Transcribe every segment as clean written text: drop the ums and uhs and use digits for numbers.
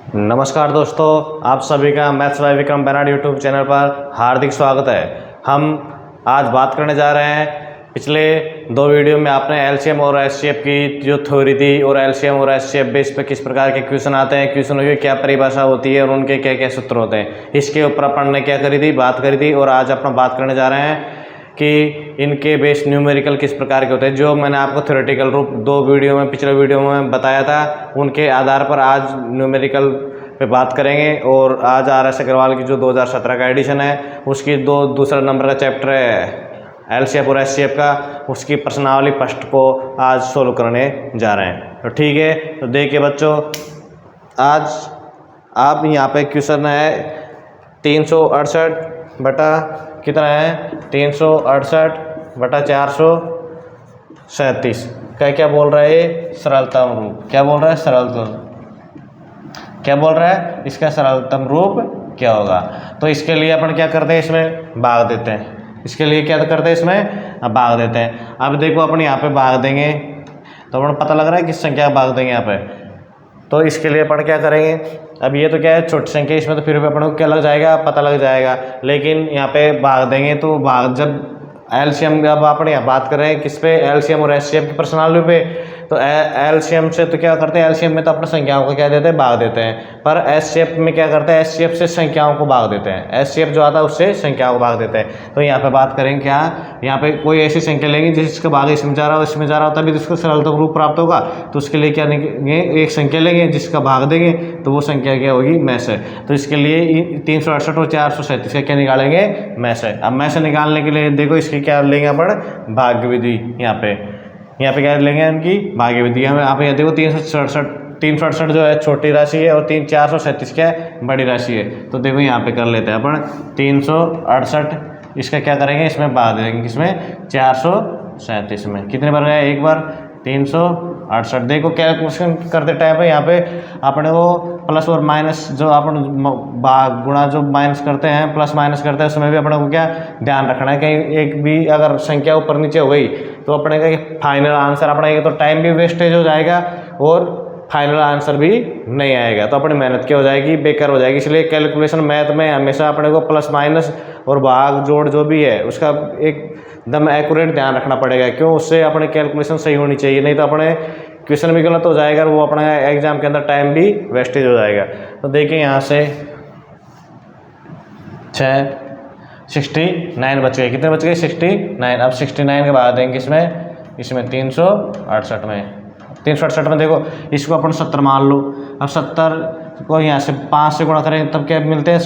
नमस्कार दोस्तों, आप सभी का maths by Vikram Benad YouTube channel पर हार्दिक स्वागत है। हम आज बात करने जा रहे हैं, पिछले दो वीडियो में आपने एलसीएम और एचसीएफ की जो थ्योरी थी और एलसीएम और एचसीएफ बेस पे किस प्रकार के क्वेश्चन आते हैं, क्वेश्चनों की क्या परिभाषा होती है और उनके क्या क्या सूत्र होते हैं, इसके ऊपर अपन ने क्या करी थी, बात करी थी। और आज अपन बात करने जा रहे हैं कि इनके बेस न्यूमेरिकल किस प्रकार के होते हैं। जो मैंने आपको थ्योरेटिकल रूप दो वीडियो में पिछले वीडियो में बताया था, उनके आधार पर आज न्यूमेरिकल पे बात करेंगे। और आज RS अग्रवाल की जो 2017 का एडिशन है, उसकी दूसरा नंबर का चैप्टर है एलसीएफ और एचसीएफ का, उसकी प्रश्नावली फर्स्ट को आज सोल्व करने जा रहे हैं। तो ठीक है, तो देखिए बच्चों, आज आप यहाँ पे क्वेश्चन है 368 बटा कितना है 368 बटा 437 का क्या बोल रहा है, सरलतम रूप। क्या बोल रहा है, सरलतम। क्या बोल रहा है, इसका सरलतम रूप क्या होगा। तो इसके लिए अपन क्या करते हैं, इसमें भाग देते हैं। इसके लिए क्या करते हैं, इसमें अब भाग देते हैं। अब देखो अपन यहाँ पे भाग देंगे तो अपन पता लग रहा है किस संख्या भाग देंगे यहाँ पे। तो इसके लिए अपन क्या करेंगे, अब ये तो क्या है छोटी संख्या, इसमें तो फिर भी अपन को क्या लग जाएगा, पता लग जाएगा। लेकिन यहाँ पे भाग देंगे तो भाग जब एलसीएम, अब अपन यहाँ बात कर रहे हैं किस पे, एलसीएम और एचसीएफ की प्रश्नावली पे। तो एलसीएम से तो क्या करते हैं, एलसीएम में तो अपने संख्याओं को क्या देते हैं, भाग देते हैं। पर एचसीएफ में क्या करते हैं, एचसीएफ से संख्याओं को भाग देते हैं। एचसीएफ जो आता है उससे संख्याओं को भाग देते हैं। तो यहाँ पे बात करेंगे क्या, यहाँ पे कोई ऐसी संख्या लेंगे जिसका भाग इसमें जा रहा हो, इसमें जा रहा हो, तभी तो उसको सरलतम रूप प्राप्त होगा। तो उसके लिए क्या लेंगे, एक संख्या लेंगे जिसका भाग देंगे तो वो संख्या क्या होगी, मैस है। तो इसके लिए 368 और 437 का क्या निकालेंगे, मैस है। अब मैस निकालने के लिए देखो इसकी क्या लेंगे अपन, भाग्य विधि। यहाँ पे क्या लेंगे, इनकी भाग्य विधि। हमें आप यहाँ देखो 368 जो है छोटी राशि है और 437 क्या है, बड़ी राशि है। तो देखो यहाँ पे कर लेते हैं अपन 368, इसका क्या करेंगे, इसमें भाग देंगे, किसमें, 437 में। कितने बार गया, एक बार 368। देखो कैलकुलेशन करते टाइम पे यहाँ पे अपने को प्लस और माइनस, जो अपन भाग गुणा जो माइनस करते हैं, प्लस माइनस करते हैं, उसमें भी अपने को क्या ध्यान रखना है, कहीं एक भी अगर संख्या ऊपर नीचे हो गई तो अपने का फाइनल आंसर अपना एक तो टाइम भी वेस्टेज हो जाएगा और फाइनल आंसर भी नहीं आएगा। तो अपनी मेहनत क्या हो जाएगी, बेकार हो जाएगी। इसलिए कैलकुलेशन मैथ में हमेशा अपने को प्लस माइनस और भाग जोड़ जो भी है उसका एकदम एक्यूरेट ध्यान रखना पड़ेगा। क्यों, उससे अपने कैलकुलेशन सही होनी चाहिए, नहीं तो अपने क्वेश्चन भी गलत हो जाएगा और वो अपना एग्जाम के अंदर टाइम भी वेस्टेज हो जाएगा। तो देखिए यहाँ से 69 बच गए। कितने बच गए, 69। अब 69 के बाद देंगे इसमें 368 में। 368 में देखो इसको अपन 70 मान लो। अब 70 को यहाँ से 5 से गुणा करें तब क्या मिलते हैं,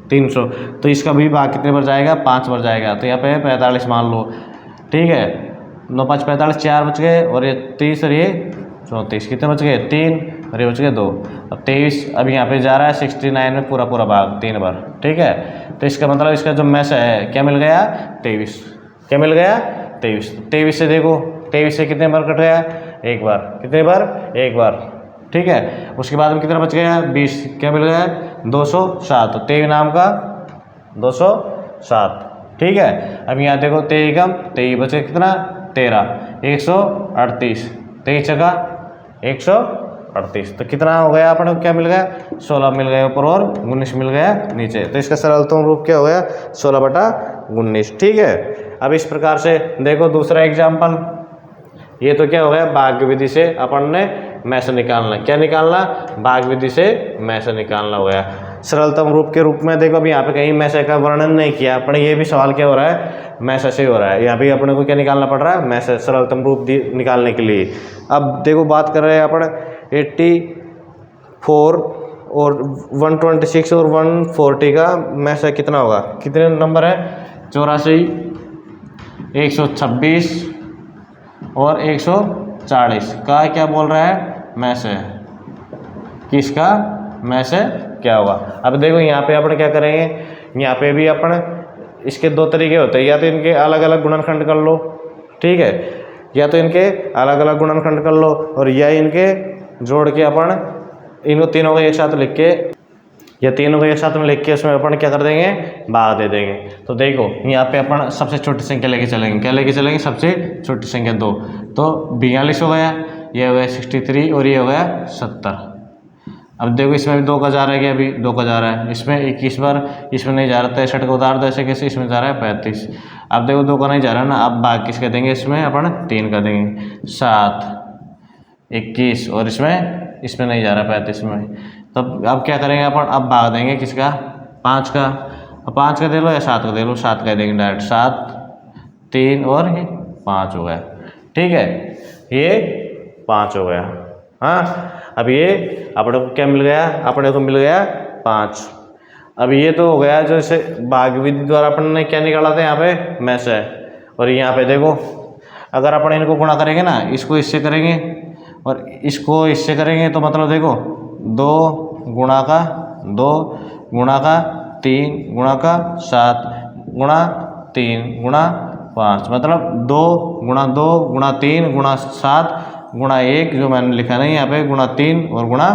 350। तो इसका भी भाग कितने बार जाएगा, 5 बार जाएगा। तो यहाँ पे 45 मान लो, ठीक है। 9 5 45, 4 बच गए और ये 30 और ये 34। कितने बच गए, 3 और ये बच गए 2। अब 23 अब यहाँ पे जा रहा है 69 में पूरा भाग 3 बार, ठीक है। तो इसका मतलब इसका जो मैस है क्या मिल गया, 23। क्या मिल गया, 23। 23 से देखो 23 से कितने बार कट गया, एक बार। कितने बार, एक बार, ठीक है। उसके बाद में कितना बच गया, 20। क्या मिल गया, 207। तो 23 नाम का 207, ठीक है। अब यहाँ देखो 23 कम 23 बचे कितना, 13, 138। 23 जगह 138। तो कितना हो गया अपने को, क्या मिल गया, 16 मिल गया ऊपर और 19 मिल गया नीचे। तो इसका सरलतम रूप क्या हो गया, 16/19, ठीक है। अब इस प्रकार से देखो दूसरा एग्जाम्पल, ये तो क्या हो गया, भाग्य विधि से अपन ने मैस निकालना। क्या निकालना, भाग्य विधि से मैस निकालना हो गया। सरलतम रूप के रूप में देखो अभी यहाँ पे कहीं मैस का वर्णन नहीं किया अपने, ये भी सवाल क्या हो रहा है, मैस से हो रहा है। यहाँ भी अपने को क्या निकालना पड़ रहा है, मैस, सरलतम रूप निकालने के लिए। अब देखो बात कर रहे हैं अपन 84 और 126 और 140 का मैस कितना होगा। कितने नंबर है, 84, 126 और 140 का क्या बोल रहा है, मैस है। किसका मैस है, क्या होगा। अब देखो यहाँ पे अपन क्या करेंगे, यहाँ पे भी अपन इसके दो तरीके होते हैं, या तो इनके अलग अलग गुणनखंड कर लो, ठीक है, या तो इनके अलग अलग गुणनखंड कर लो, और या इनके जोड़ के अपन इन तीनों को एक साथ लिख के, या तीनों को एक साथ में लिख के उसमें अपन क्या कर देंगे, भाग दे देंगे। तो देखो यहाँ पे अपन सबसे छोटी संख्या लेके चलेंगे। क्या लेके चलेंगे, सबसे छोटी संख्या 2। तो 42 हो गया, ये हो गया 63 और ये हो गया 70। अब देखो इसमें भी 2 का जा रहा है क्या, अभी 2 का जा रहा है, इसमें 21 बार, इसमें नहीं जा रहा, 63 को उतार दो ऐसे कैसे, इसमें जा रहा है 35। अब देखो 2 का नहीं जा रहा ना, अब भाग किसके देंगे, इसमें अपन 3 का देंगे, 7 21, और इसमें नहीं जा रहा 35 में, तब अब क्या करेंगे अपन, अब भाग देंगे किसका, 5 का। अब 5 का दे लो या 7 का दे लो, 7 का देंगे डायरेक्ट, 7 3 और 5 हो गया, ठीक है, ये 5 हो गया। हाँ, अब ये अपने को क्या मिल गया, अपने को मिल गया 5। अब ये तो हो गया जो इसे भाग विधि द्वारा अपन ने क्या निकाला था यहाँ पे, में से। और यहाँ पे देखो अगर अपन इनको गुणा करेंगे ना, इसको इससे करेंगे और इसको इससे करेंगे, तो मतलब देखो 2 गुणा का 2 गुणा का 3 गुणा का 7 गुणा 3 गुणा 5, मतलब 2 गुणा 2 गुणा 3 गुणा 7 गुणा 1, जो मैंने लिखा नहीं यहाँ पे, गुणा 3 और गुणा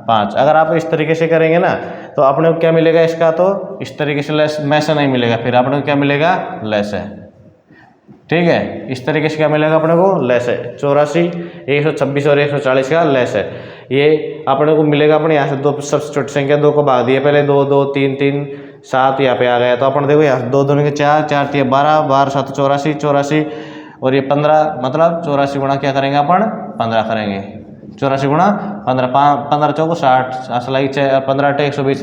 5। अगर आप इस तरीके से करेंगे ना, तो अपने को क्या मिलेगा इसका, तो इस तरीके से लेस में से नहीं मिलेगा, फिर अपने को क्या मिलेगा, लेस है, ठीक है। इस तरीके से क्या मिलेगा अपने को, लेस है। 84 126 और 140 का लेस है, ये अपने को मिलेगा। अपने यहाँ से 2 सबसे छोटी संख्या 2 को भाग दिए पहले, 2 2 3 3 7 यहाँ पे आ गया, तो अपन देखो यहाँ 2 2 के 4 4 3 12 12 7 84 84 और ये 15, मतलब 84 गुणा क्या करेंगे अपन, 15 करेंगे, 84 गुणा 15 15 चौको 60 असलाई 15 120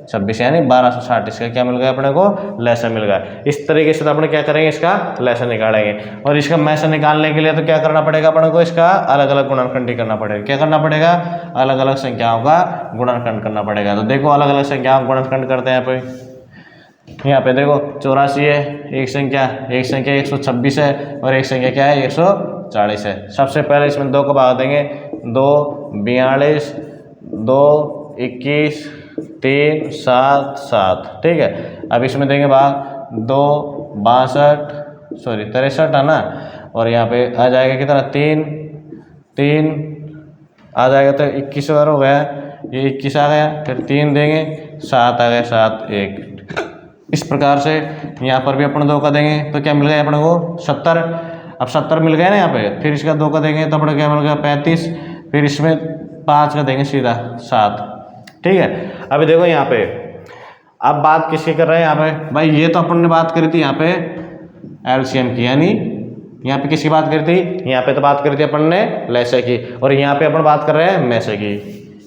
26, यानी 1260। इसका क्या मिल गया अपने को, लेसन मिल गया। इस तरीके से तो अपने क्या करेंगे, इसका लेसन निकालेंगे। और इसका मैसन निकालने के लिए तो क्या करना पड़ेगा अपने को, इसका अलग अलग गुणनखंड करना पड़ेगा। क्या करना पड़ेगा, अलग अलग संख्याओं का गुणनखंड करना पड़ेगा। तो देखो अलग अलग संख्याओं का गुणनखंड करते हैं यहाँ पे देखो 84 है एक संख्या 126 है और एक संख्या क्या है 140 है। सबसे पहले इसमें 2 को भाग देंगे, 2 42 2 21 3 7 7, ठीक है। अब इसमें देंगे भाग 2 63 है ना, और यहाँ पे आ जाएगा कितना 3 3 आ जाएगा, तो 21 बार हो गया, ये 21 आ गया, फिर 3 देंगे 7 आ गया 7 1। इस प्रकार से यहाँ पर भी अपन 2 का देंगे तो क्या मिल गया अपने को 70। अब 70 मिल गया ना यहाँ पे, फिर इसका 2 का देंगे तो अपने क्या मिल गया 35, फिर इसमें 5 का देंगे सीधा 7, ठीक है। अभी देखो यहाँ पे अब बात किसकी कर रहे हैं यहाँ पे, भाई ये तो अपन ने बात करी थी यहाँ पे एलसीएम की, यानी यहाँ पे किसकी बात करी थी, यहाँ पे तो बात करी थी अपन ने लैसे की, और यहाँ पे अपन बात कर रहे हैं मैसे की।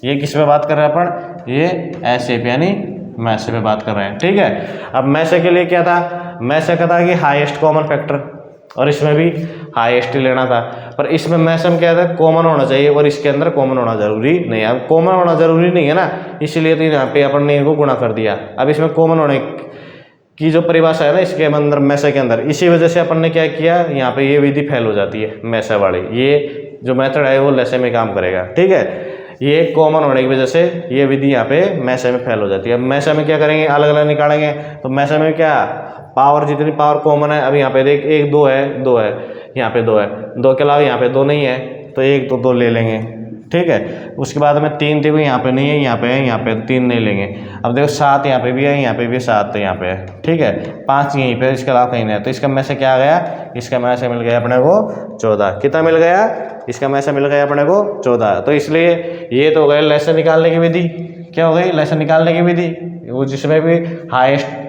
ये किस पे बात कर रहे हैं अपन, ये ऐसे पे यानी मैसे पे बात कर रहे हैं, ठीक है। अब मैसे के लिए क्या था, मैसे का था कि हाईएस्ट कॉमन फैक्टर, और इसमें भी हाईएस्ट ही लेना था, पर इसमें मैसे में क्या था, कॉमन होना चाहिए और इसके अंदर कॉमन होना जरूरी नहीं है। अब कॉमन होना जरूरी नहीं है ना, इसलिए तो यहाँ पे अपन ने इनको गुणा कर दिया। अब इसमें कॉमन होने की जो परिभाषा है ना इसके अंदर मैसे के अंदर, इसी वजह से अपन ने क्या किया, यहाँ पे ये विधि फेल हो जाती है मैसे वाली। ये जो मेथड है वो लैसे में काम करेगा, ठीक है। ये कॉमन होने की वजह से ये विधि यहाँ पे मैसे में फेल हो जाती है। अब मैसे में क्या करेंगे, अलग अलग निकालेंगे, तो मैसे में क्या पावर, जितनी पावर कॉमन है, अब यहाँ पे देख 1 2 है 2 है, यहाँ पे 2 है, 2 के अलावा यहाँ पे 2 नहीं है, तो 1 तो 2 ले लेंगे, ठीक है। उसके बाद में 3 देखो यहाँ पे नहीं है, यहाँ पे है, यहाँ पे 3 नहीं लेंगे। अब देखो 7 यहाँ पे भी है, यहाँ पे भी 7 यहाँ पे है, ठीक है। 5 यहीं पे, इसके अलावा कहीं नहीं है, तो इसका में से क्या आ गया, इसका में से मिल गया अपने को 14। कितना मिल गया, इसका में से मिल गया अपने को 14। तो इसलिए ये तो हो गया लैसे निकालने की विधि। क्या हो गई, लैसे निकालने की विधि, वो जिसमें भी हाईएस्ट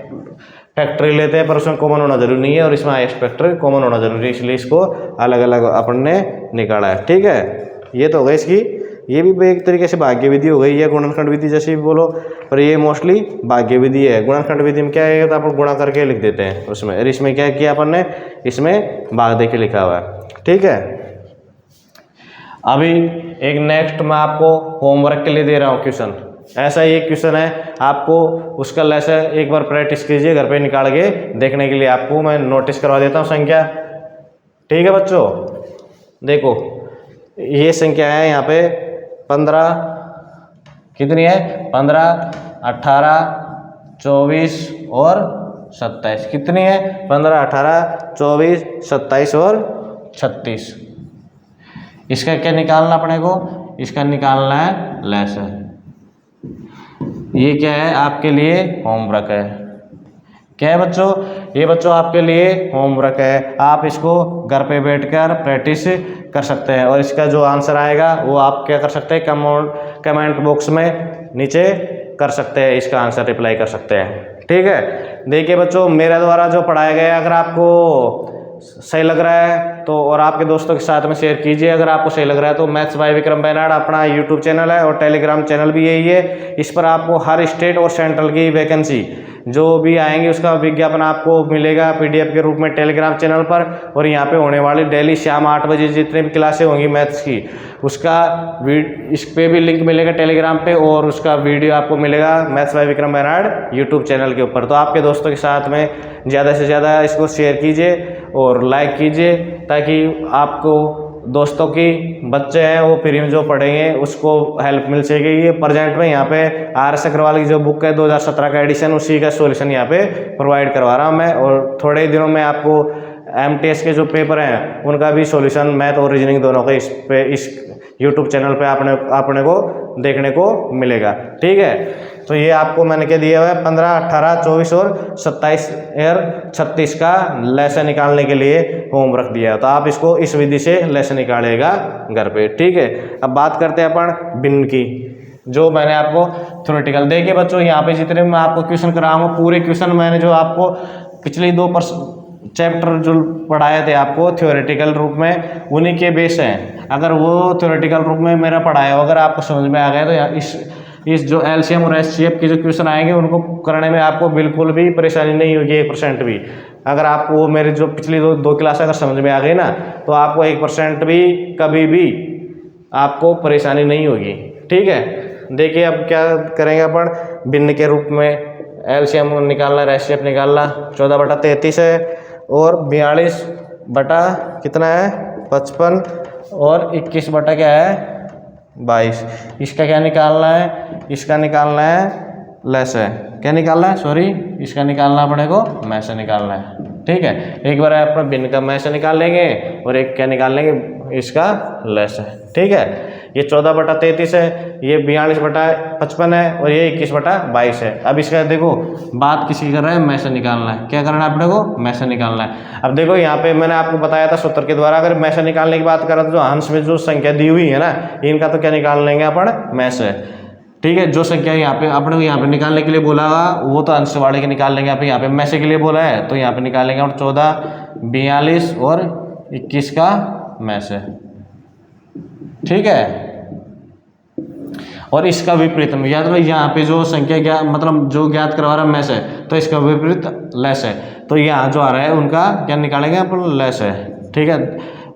फैक्टर लेते हैं पर उसमें कॉमन होना जरूरी नहीं है, और इसमें हाईएस्ट फैक्टर कॉमन होना जरूरी है, इसलिए इसको अलग अलग अपन ने निकाला है, ठीक है। ये तो हो गई इसकी, ये भी एक तरीके से भाग्य विधि हो गई, या गुणनखंड विधि जैसे भी बोलो, पर ये मोस्टली भाग्य विधि है। गुणनखंड विधि में क्या है, तो अपन गुणा करके लिख देते हैं उसमें, और इसमें क्या किया अपन ने, इसमें भाग दे के लिखा हुआ है, ठीक है। अभी एक नेक्स्ट मैं आपको होमवर्क के लिए दे रहा हूँ क्वेश्चन। ऐसा ही एक क्वेश्चन है, आपको उसका लेसन एक बार प्रैक्टिस कीजिए घर पे निकाल के देखने के लिए। आपको मैं नोटिस करवा देता हूँ संख्या, ठीक है बच्चों। देखो ये संख्या है यहाँ पे 15, कितनी है 15 18 24 और 27, कितनी है 15 18 24 27 और 36। इसका क्या निकालना अपने को, इसका निकालना है लेसन। ये क्या है आपके लिए होमवर्क है, क्या है बच्चों, ये बच्चों आपके लिए होमवर्क है। आप इसको घर पे बैठकर प्रैक्टिस कर सकते हैं। और इसका जो आंसर आएगा वो आप क्या कर सकते हैं, कमेंट बॉक्स में नीचे कर सकते हैं, इसका आंसर रिप्लाई कर सकते हैं। ठीक है, देखिए बच्चों, मेरे द्वारा जो पढ़ाया गया अगर आपको सही लग रहा है तो और आपके दोस्तों के साथ में शेयर कीजिए। अगर आपको सही लग रहा है तो मैथ्स बाय विक्रम बेनाड अपना यूट्यूब चैनल है और टेलीग्राम चैनल भी यही है। इस पर आपको हर स्टेट और सेंट्रल की वैकेंसी जो भी आएंगी उसका विज्ञापन आपको मिलेगा पीडीएफ के रूप में टेलीग्राम चैनल पर। और यहाँ पे होने वाली डेली शाम 8 बजे जितने भी क्लासें होंगी मैथ्स की, उसका इस पे भी लिंक मिलेगा टेलीग्राम पे, और उसका वीडियो आपको मिलेगा maths by Vikram Benad YouTube channel के ऊपर। तो आपके दोस्तों के साथ में ज़्यादा से ज़्यादा इसको शेयर कीजिए और लाइक कीजिए, ताकि आपको दोस्तों की बच्चे हैं वो फ्री में जो पढ़ेंगे उसको हेल्प मिल सकेगी। प्रेजेंट में यहाँ पे RS अग्रवाल की जो बुक है 2017 का एडिशन, उसी का सॉल्यूशन यहाँ पे प्रोवाइड करवा रहा हूँ मैं। और थोड़े ही दिनों में आपको MTS के जो पेपर हैं उनका भी सॉल्यूशन मैथ और रीजनिंग दोनों का इस यूट्यूब चैनल पे अपने को देखने को मिलेगा। ठीक है, तो ये आपको मैंने क्या दिया हुआ है 15, 18, 24 और 27 और 36 का लेसन निकालने के लिए होमवर्क दिया है। तो आप इसको इस विधि से लेसन निकालेगा घर पे। ठीक है, अब बात करते हैं अपन भिन्न की, जो मैंने आपको थ्योरेटिकल। देखिए बच्चों, यहाँ पे जितने मैं आपको क्वेश्चन कराऊंगा पूरे क्वेश्चन मैंने जो आपको पिछली 2 चैप्टर जो पढ़ाए थे आपको थ्योरेटिकल रूप में, उन्हीं के बेस हैं। अगर वो थ्योरेटिकल रूप में मेरा पढ़ाया हो अगर आपको समझ में आ गया तो इस जो LCM और SCF के जो क्वेश्चन आएंगे उनको करने में आपको बिल्कुल भी परेशानी नहीं होगी 1% भी। अगर आपको वो मेरे जो पिछली दो क्लास अगर समझ में आ गई ना तो आपको 1% भी कभी भी आपको परेशानी नहीं होगी। ठीक है, देखिए अब क्या करेंगे अपन, भिन्न के रूप में LCM निकालना, SCF निकालना। 14/33 है और 42 बटा कितना है 55 और 21 बटा क्या है 22। इसका क्या निकालना है, इसका निकालना है लेस है, क्या निकालना है, सॉरी इसका निकालना अपने को में से निकालना है। ठीक है, एक बार अपना भिन्न का में से निकाल लेंगे और एक क्या निकाल लेंगे, इसका लेस है। ठीक है, ये 14/33 है, ये 42/55 है और ये 21/22 है। अब इसका देखो बात किसी कर रहा है, में से निकालना है। क्या करना है अपने को, में से निकालना है। अब देखो यहाँ पे मैंने आपको बताया था सूत्र के द्वारा, अगर में से निकालने की बात करें तो जो अंश में जो संख्या दी हुई है ना, इनका तो क्या निकाल लेंगे अपन में से। ठीक है, जो संख्या यहाँ पे अपने को यहाँ पे निकालने के लिए बोला वो तो अंश वाले के निकाल लेंगे। आप यहाँ पे में से के लिए बोला है तो यहाँ पे निकालेंगे और 14, 42 और 21 का में से। ठीक है, और इसका विपरीत याद रखो, यहाँ पे जो संख्या मतलब जो ज्ञात करवा रहा है में से, तो इसका विपरीत लेस है। तो यहाँ जो आ रहा है उनका क्या निकालेंगे अपन, लेस है। ठीक है,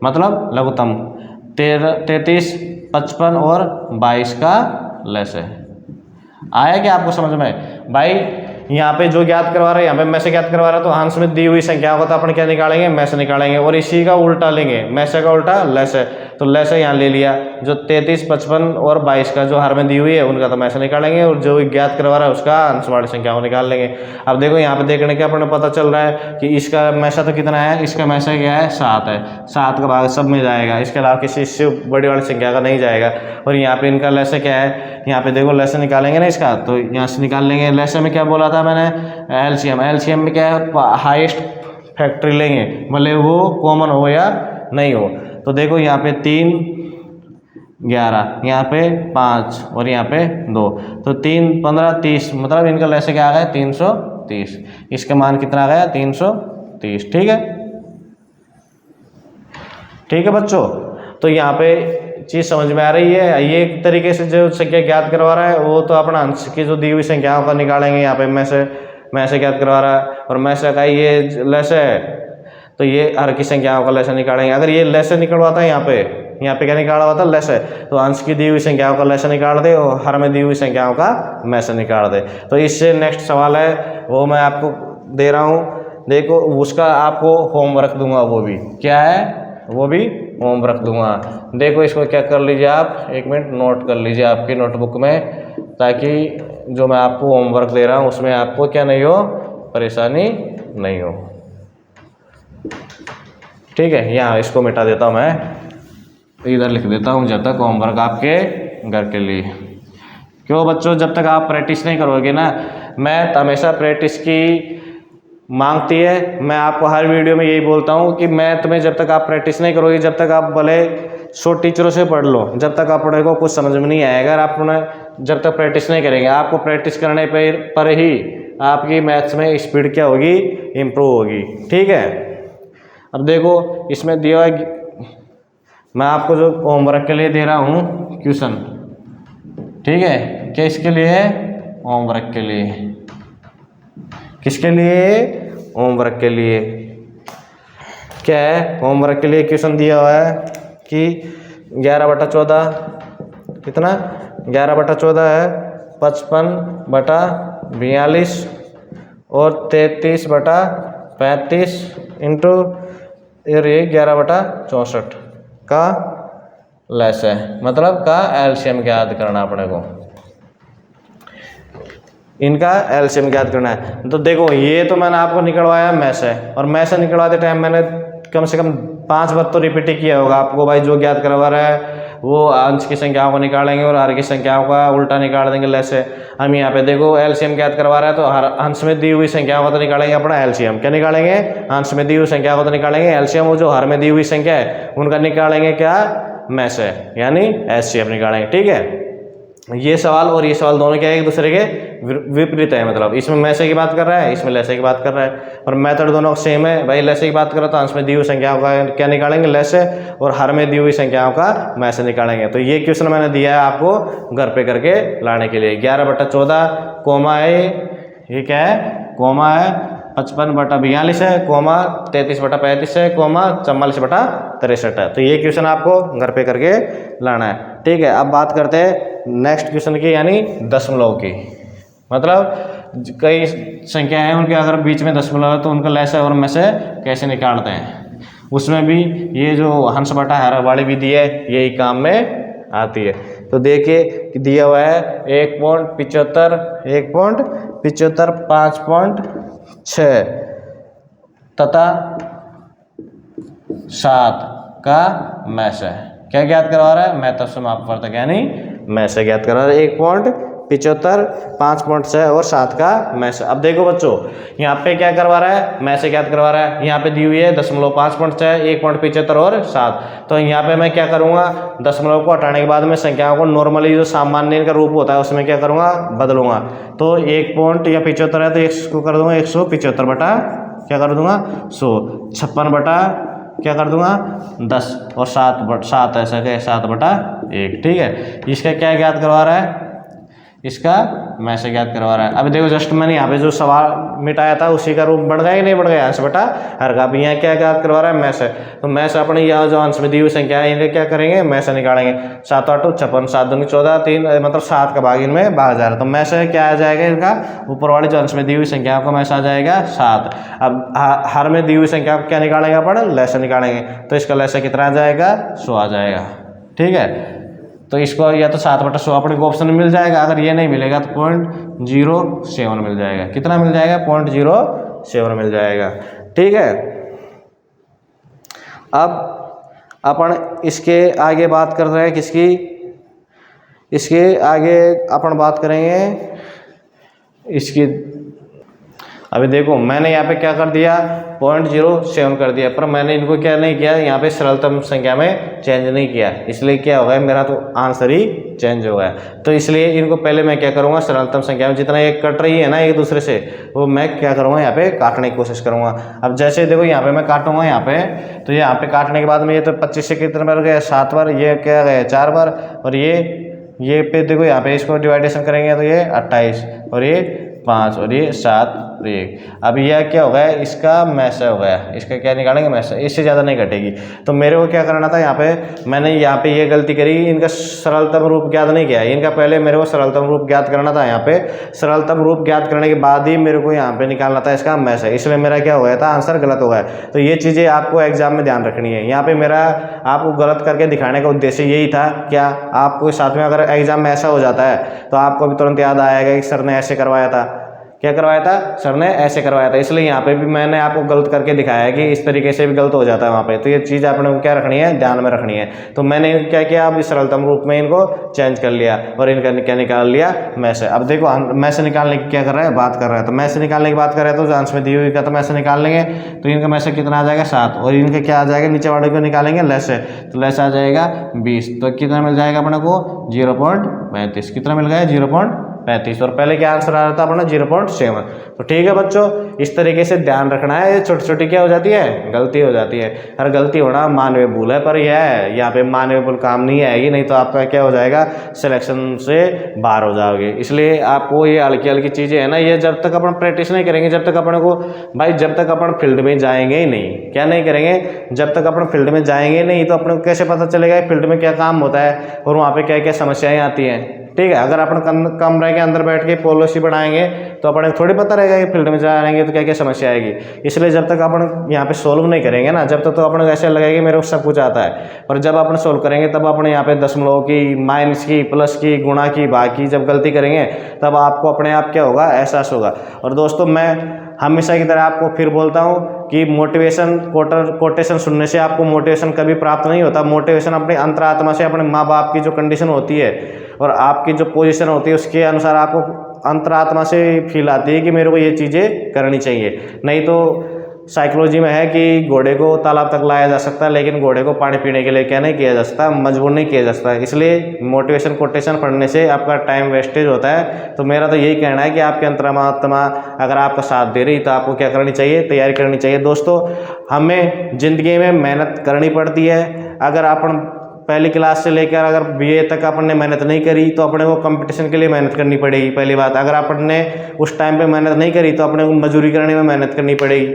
मतलब लघुत्तम 33, 55 और 22 का लेस है। आया क्या आपको समझ में भाई? यहाँ पे जो ज्ञात करवा रहा है, यहाँ पे में से ज्ञात करवा रहा है, तो अंश में दी हुई संख्याओं का तो अपन क्या निकालेंगे, में से निकालेंगे। और इसी का उल्टा लेंगे, में से का उल्टा लेस है, तो लेस है यहाँ ले लिया। जो 33, 55 और 22 का जो हर में दी हुई है उनका तो में से निकालेंगे, और जो ज्ञात करवा रहा है उसका अंश वाली संख्याओं निकाल लेंगे। अब देखो यहाँ पे देखने के अपन पता चल रहा है कि इसका में से तो कितना है, इसका में से क्या है 7 है, 7 का भाग सब में जाएगा, इसके अलावा किसी इससे बड़ी वाली संख्या का नहीं जाएगा। और यहाँ पे इनका लेस क्या है, यहाँ पे देखो लेस निकालेंगे ना इसका, तो यहाँ से निकाल लेंगे। लेस में क्या बोला था मैंने, एलसीएम में क्या है, हाईएस्ट फैक्टर लेंगे, भले वो कॉमन हो या नहीं हो। तो देखो यहाँ पे 3, 11, यहाँ पे 5 और यहाँ पे 2, तो 3, 15, 30, मतलब इनका लेस क्या आ गया 330। इसका मान कितना आ गया 330। ठीक है, ठीक है बच्चों, तो यहाँ पे चीज़ समझ में आ रही है। ये एक तरीके से जो संख्या ज्ञात करवा रहा है वो तो अपना अंश की जो दी हुई संख्याओं का निकालेंगे। यहाँ पे में से ज्ञात करवा रहा है और में से का ये लेस है, तो ये हर की संख्याओं का लेस निकालेंगे। अगर ये लेस निकलवाता है यहाँ पे क्या निकाला हुआ था, लेस है, तो अंश की दी हुई संख्याओं का लेस निकाल दे और हर में दी हुई संख्याओं का में से निकाल दे। तो इससे नेक्स्ट सवाल है वो मैं आपको दे रहा हूँ, देखो उसका आपको होमवर्क दूंगा, वो भी क्या है, वो भी होमवर्क दूंगा। देखो इसको क्या कर लीजिए आप, 1 मिनट नोट कर लीजिए आपकी नोटबुक में, ताकि जो मैं आपको होमवर्क दे रहा हूँ उसमें आपको क्या नहीं हो, परेशानी नहीं हो। ठीक है, यहाँ इसको मिटा देता हूँ मैं, इधर लिख देता हूँ जब तक होमवर्क आपके घर के लिए। क्यों बच्चों, जब तक आप प्रैक्टिस नहीं करोगे ना, मैथ हमेशा प्रैक्टिस की मांगती है। मैं आपको हर वीडियो में यही बोलता हूँ कि मैं तुम्हें जब तक आप प्रैक्टिस नहीं करोगे, जब तक आप भले 100 टीचरों से पढ़ लो, जब तक आप पढ़ेगा कुछ समझ में नहीं आएगा। अगर आप जब तक प्रैक्टिस नहीं करेंगे, आपको प्रैक्टिस करने पर ही आपकी मैथ्स में स्पीड क्या होगी, इम्प्रूव होगी। ठीक है, अब देखो इसमें दिया है, मैं आपको जो होमवर्क के लिए दे रहा हूँ क्वेश्चन, ठीक है, क्या इसके लिए है, होमवर्क के लिए। किसके लिए, होमवर्क के लिए। क्या है, होमवर्क के लिए क्वेश्चन दिया हुआ है कि 11/14 कितना, 11/14 है 55/42 और 33/35 इंटू ये 11/64 का लेस है, मतलब का एलसीएम ज्ञात करना अपने को, इनका एलसीएम ज्ञात करना है। तो देखो ये तो मैंने आपको निकलवाया मैथ से, और मैथ से निकलवाते टाइम मैंने कम से कम 5 बार तो रिपीट ही किया होगा आपको। भाई जो ज्ञात करवा रहा है वो अंश की संख्याओं को निकालेंगे और हर की संख्याओं का उल्टा निकाल देंगे लेस से। हम यहाँ पे देखो एलसीएम ज्ञात करवा रहा है, तो हर अंश में दी हुई संख्याओं को तो निकालेंगे अपना एलसीएम। क्या निकालेंगे, अंश में दी हुई संख्या को तो निकालेंगे एलसीएम, वो जो हर में दी हुई संख्या है उनका निकालेंगे क्या, मैथ से, यानी एचसीएफ निकालेंगे। ठीक है, ये सवाल और ये सवाल दोनों क्या है, एक दूसरे के विपरीत है, मतलब इसमें मैसे की बात कर रहा है, इसमें लैसे की बात कर रहा है, और मेथड दोनों सेम है। भाई लैसे की बात करो तो अंश में दी हुई संख्याओं का क्या निकालेंगे, लैसे, और हर में दी हुई संख्याओं का मैसे निकालेंगे। तो ये क्वेश्चन मैंने दिया है आपको घर पे करके लाने के लिए। 11/14 कोमा है, ये क्या है, कोमा है 55/42 है, कोमा 33/35 है, कोमा 44/63 है। तो ये क्वेश्चन आपको घर पे करके लाना है। ठीक है, अब बात करते हैं नेक्स्ट क्वेश्चन की, यानी दशमलव की। मतलब कई संख्या है उनके अगर बीच में दशमलव है तो उनका लैसे और मैसे कैसे निकालते हैं, उसमें भी ये जो हंस बटा हर वाली विधि है यही काम में आती है। तो देखिए कि दिया हुआ है 1.75, 1.75, 5.6 तथा 7 का मैस है। क्या ज्ञात करवा रहा है, मैथ से मापवर्तक यानी मैसे ज्ञात करवा रहा है। 1.75, 5.6 और 7 का मैसे। अब देखो बच्चों यहाँ पे क्या करवा रहा है, मैसे ज्ञात करवा रहा है। यहाँ पे दी हुई है दशमलव 5.6, 1.75 और 7। तो यहाँ पे मैं क्या करूँगा, दशमलव को हटाने के बाद में संख्याओं को नॉर्मली जो सामान्य इनका रूप होता है उसमें क्या करूँगा, बदलूंगा। तो 1.56 है तो इसको कर दूंगा 175 बटा क्या कर दूंगा 100, 56 बटा क्या कर दूंगा 10, और 7 ऐसा क्या 7/1। ठीक है, इसका क्या ज्ञात करवा रहा है, इसका मैसे ज्ञात करवा रहा है। अभी देखो जस्ट मैंने यहाँ पे जो सवाल मिटाया था उसी का रूप बढ़ गया कि नहीं बढ़ गया, अंश बटा हर का। भी यहाँ क्या ज्ञात करवा रहा है, मैसे। तो मैसे अपने यहाँ जो अंश में दी हुई संख्या है इनके क्या करेंगे, मैसे निकालेंगे। 7 8 56, 7 दूनी 14, 3 मतलब 7 का भाग इनमें भाग जा रहा है। तो मैसे क्या आ जाएगा इनका, ऊपर वाली जो अंश में दी हुई संख्या का मैसे आ जाएगा 7। अब हर में दी हुई संख्या को क्या निकालेंगे अपन, लैसे निकालेंगे। तो इसका लैसे कितना आ जाएगा, 100 आ जाएगा। ठीक है, तो इसको या तो 7/100 अपने को ऑप्शन में मिल जाएगा, अगर ये नहीं मिलेगा तो 0.07 मिल जाएगा। कितना मिल जाएगा, 0.07 मिल जाएगा। ठीक है, अब अपन इसके आगे बात कर रहे हैं किसकी, इसके आगे अपन बात करेंगे इसकी। अभी देखो मैंने यहाँ पे क्या कर दिया, 0.07 कर दिया, पर मैंने इनको क्या नहीं किया, यहाँ पे सरलतम संख्या में चेंज नहीं किया, इसलिए क्या होगा, मेरा तो आंसर ही चेंज हो गया। तो इसलिए इनको पहले मैं क्या करूँगा, सरलतम संख्या में जितना एक कट रही है ना एक दूसरे से, वो मैं क्या करूँगा, यहाँ पे काटने की कोशिश करूँगा। अब जैसे देखो यहाँ पे मैं काटूंगा यहाँ पे, तो यहाँ पे काटने के बाद में ये तो 25 से कितने बार गया, 7 बार, ये क्या गया 4 बार, और ये पे देखो यहाँ पे इसको डिवाइडेशन करेंगे तो ये 28 और ये 5 और ये 7 और 1। अब यह क्या हो गया, इसका मैसे हो गया, इसका क्या निकालेंगे, मैसे, इससे ज़्यादा नहीं घटेगी। तो मेरे को क्या करना था, यहाँ पे मैंने यहाँ पे ये गलती करी, इनका सरलतम रूप ज्ञात नहीं किया। इनका पहले मेरे को सरलतम रूप ज्ञात करना था, यहाँ पे सरलतम रूप ज्ञात करने के बाद ही मेरे को यहाँ पे निकालना था इसका मैसे, इसलिए मेरा क्या हो गया था, आंसर गलत हो गया। तो ये चीज़ें आपको एग्जाम में ध्यान रखनी है। यहाँ पे मेरा आपको गलत करके दिखाने का उद्देश्य यही था, क्या आपको साथ में अगर एग्जाम में ऐसा हो जाता है तो आपको भी तुरंत याद आएगा कि सर ने ऐसे करवाया था। क्या करवाया था सर ने, ऐसे करवाया था। इसलिए यहाँ पे भी मैंने आपको गलत करके दिखाया है कि इस तरीके से भी गलत हो जाता है वहाँ पे। तो ये चीज़ आपने को क्या रखनी है, ध्यान में रखनी है। तो मैंने क्या किया, अब इस सरलतम रूप में इनको चेंज कर लिया और इनका क्या निकाल लिया, में से। अब देखो में से निकालने की क्या कर रहा है, बात कर रहा है। तो में से निकालने की बात कर रहा है तो आंसर में दी हुई का तो में से निकाल लेंगे। तो इनका में से कितना आ जाएगा 7 और इनका क्या आ जाएगा, नीचे वाले को निकालेंगे लेस है तो लेस आ जाएगा 20। तो कितना मिल जाएगा अपने को 0.35। कितना मिल गया 0.35 और पहले क्या आंसर आ रहा था अपना 0.7। तो ठीक है बच्चों, इस तरीके से ध्यान रखना है। ये छोटी छोटी क्या हो जाती है, गलती हो जाती है। हर गलती होना मानवीय भूल है, पर यह है यहाँ पे मानवीय भूल काम नहीं आएगी, नहीं तो आपका क्या हो जाएगा, सिलेक्शन से बाहर हो जाओगे। इसलिए आपको ये हल्की हल्की चीज़ें है ना, ये जब तक अपन प्रैक्टिस नहीं करेंगे, जब तक अपने को भाई, जब तक अपन फील्ड में जाएंगे ही नहीं, क्या नहीं करेंगे, जब तक अपन फील्ड में जाएंगे नहीं तो अपने को कैसे पता चलेगा फील्ड में क्या काम होता है और वहाँ पे क्या क्या समस्याएं आती हैं। ठीक है, अगर अपन कमरे के अंदर बैठ के पॉलिसी बनाएंगे तो अपने थोड़ी पता रहेगा कि फील्ड में जाएंगे तो क्या क्या समस्या आएगी। इसलिए जब तक अपन यहाँ पे सोल्व नहीं करेंगे ना, जब तक तो अपने को ऐसा लगेगा कि मेरे को सब कुछ आता है। पर जब अपन सोल्व करेंगे तब अपने यहाँ पे दशमलव की, माइनस की, प्लस की, गुणा की, भाग की जब गलती करेंगे तब आपको अपने आप क्या होगा, एहसास होगा। और दोस्तों मैं हमेशा की तरह आपको फिर बोलता हूँ कि मोटिवेशन कोटेशन सुनने से आपको मोटिवेशन कभी प्राप्त नहीं होता। मोटिवेशन अपनी अंतरात्मा से, अपने माँ बाप की जो कंडीशन होती है और आपकी जो पोजीशन होती है उसके अनुसार आपको अंतरात्मा से फील आती है कि मेरे को ये चीज़ें करनी चाहिए। नहीं तो साइकोलॉजी में है कि घोड़े को तालाब तक लाया जा सकता है लेकिन घोड़े को पानी पीने के लिए क्या नहीं किया जा सकता, मजबूर नहीं किया जा सकता। इसलिए मोटिवेशन कोटेशन पढ़ने से आपका टाइम वेस्टेज होता है। तो मेरा तो यही कहना है कि आपके अंतरात्मा अगर आपका साथ दे रही तो आपको क्या करनी चाहिए, तैयारी करनी चाहिए। दोस्तों हमें ज़िंदगी में मेहनत करनी पड़ती है। अगर अपन पहली क्लास से लेकर अगर बीए तक अपन ने मेहनत नहीं करी तो अपने को कंपटीशन के लिए मेहनत करनी पड़ेगी। पहली बात, अगर अपन ने उस टाइम पे मेहनत नहीं करी तो अपने को मजदूरी करने में मेहनत करनी पड़ेगी।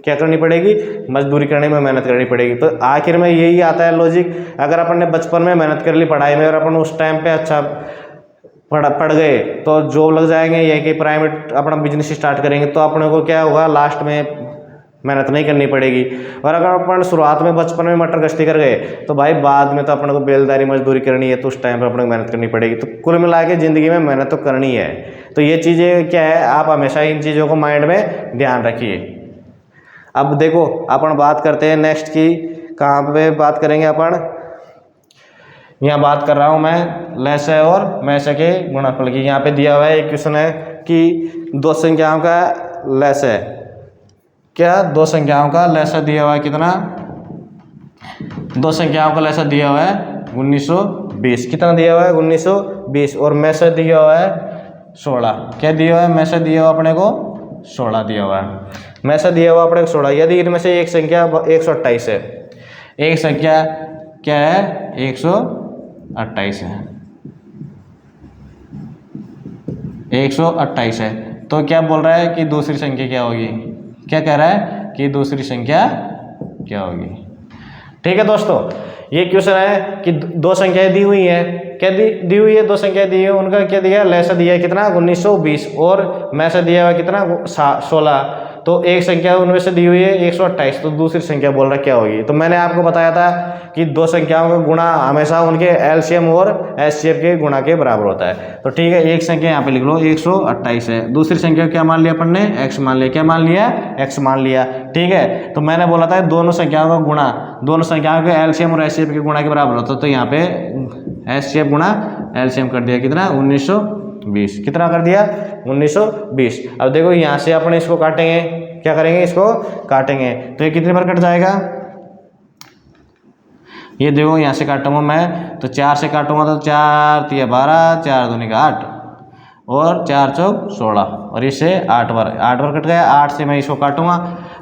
क्या करनी पड़ेगी, मजदूरी करने में मेहनत करनी पड़ेगी। तो आखिर में यही आता है लॉजिक, अगर अपन ने बचपन में मेहनत कर ली पढ़ाई में और अपन उस टाइम पे अच्छा पढ़ गए तो जॉब लग जाएंगे या कि प्राइवेट अपना बिजनेस स्टार्ट करेंगे तो अपने को क्या होगा, लास्ट में मेहनत नहीं करनी पड़ेगी। और अगर अपन शुरुआत में बचपन में मटर गश्ती कर गए तो भाई बाद में तो अपने को बेलदारी मजदूरी करनी है तो उस टाइम पर अपने को मेहनत करनी पड़ेगी। तो कुल मिला के ज़िंदगी में मेहनत तो करनी है। तो ये चीज़ें क्या है, आप हमेशा इन चीज़ों को माइंड में ध्यान रखिए। अब देखो अपन बात करते हैं नेक्स्ट की, कहाँ पे बात करेंगे अपन, यहाँ बात कर रहा हूँ मैं लैसे और मैसे के गुणनफल की। यहाँ पे दिया हुआ है एक क्वेश्चन है कि दो संख्याओं का लैसे, क्या दो संख्याओं का लैसा दिया हुआ है, कितना, दो संख्याओं का लैसा दिया हुआ है 1920। कितना दिया हुआ है 1920 और मैसे दिया हुआ है 16। क्या दिया हुआ है, मैसे दिया हुआ अपने को 16 दिया हुआ है। मैसे दिया हुआ अपने को 16। यदि इनमें से एक संख्या 128 है, एक संख्या क्या है 128 है, 128 है, तो क्या बोल रहा है कि दूसरी संख्या क्या होगी, क्या कह रहा है कि दूसरी संख्या क्या होगी। ठीक है दोस्तों, ये क्वेश्चन है कि दो संख्याएं दी हुई हैं, क्या दी हुई है, दो संख्याएं दी है, उनका क्या दिया, लैसा दिया है कितना 1920 और मैसा दिया हुआ कितना 16। तो एक संख्या उनमें से दी हुई है 128, तो दूसरी संख्या बोल रहा क्या होगी। तो मैंने आपको बताया था कि दो संख्याओं का गुणा हमेशा उनके एलसीएम और एचसीएफ के गुणा के बराबर होता है। तो ठीक है, एक संख्या यहाँ पे लिख लो 128 है, दूसरी संख्या क्या मान लिया अपन ने, एक्स मान लिया। क्या मान लिया, एक्स मान लिया। ठीक है, तो मैंने बोला था दोनों संख्याओं का गुणा, दोनों संख्याओं के एलसीएम और एचसीएफ के गुणा के बराबर होता है। तो यहाँ पे एचसीएफ गुणा एलसीएम कर दिया कितना 1920। कितना कर दिया 1920। अब देखो यहाँ से अपन इसको काटेंगे, क्या करेंगे, इसको काटेंगे तो ये कितने बार कट जाएगा, ये देखो यहाँ से काटूंगा मैं तो 4 से काटूंगा तो 4 तिया 12, 4 दूनी का 8 और 4 चौक 16 और इससे 8 बार कट गया। 8 से मैं इसको काटूंगा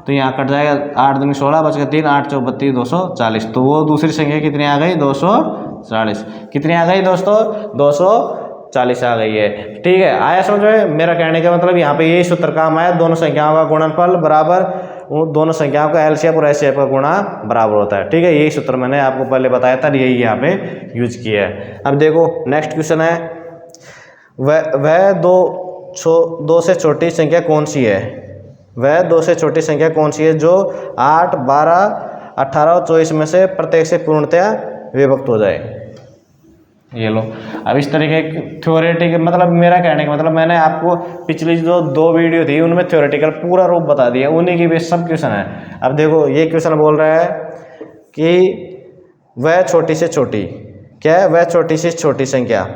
तो यहाँ कट जाएगा 8 दूनी 16 बच गया 3, 8 चौक 32, 240। तो वो दूसरी संख्या कितनी आ गई 240। कितनी आ गई दोस्तों 240 आ गई है। ठीक है, आया समझ में। मेरा कहने का मतलब यहाँ पे यही सूत्र काम आया, दोनों संख्याओं का गुणनफल बराबर दोनों संख्याओं का एलसीएम और एचसीएफ का गुणा बराबर होता है। ठीक है, यही सूत्र मैंने आपको पहले बताया था, यही यहाँ पे यूज किया है। अब देखो नेक्स्ट क्वेश्चन है, वह दो से छोटी संख्या कौन सी है, वह दो से छोटी संख्या कौन सी है जो 8, 12, 18 और 24 में से प्रत्येक से पूर्णतया विभक्त हो जाए। ये लो। अब इस तरीके थ्योरेटिकल, मतलब मेरा कहने का मतलब मैंने आपको पिछली जो 2 वीडियो थी उनमें थ्योरेटिकल पूरा रूप बता दिया, उन्हीं की बेस सब क्वेश्चन है। अब देखो ये क्वेश्चन बोल रहा है कि वह छोटी से छोटी, क्या है, वह छोटी से छोटी संख्या।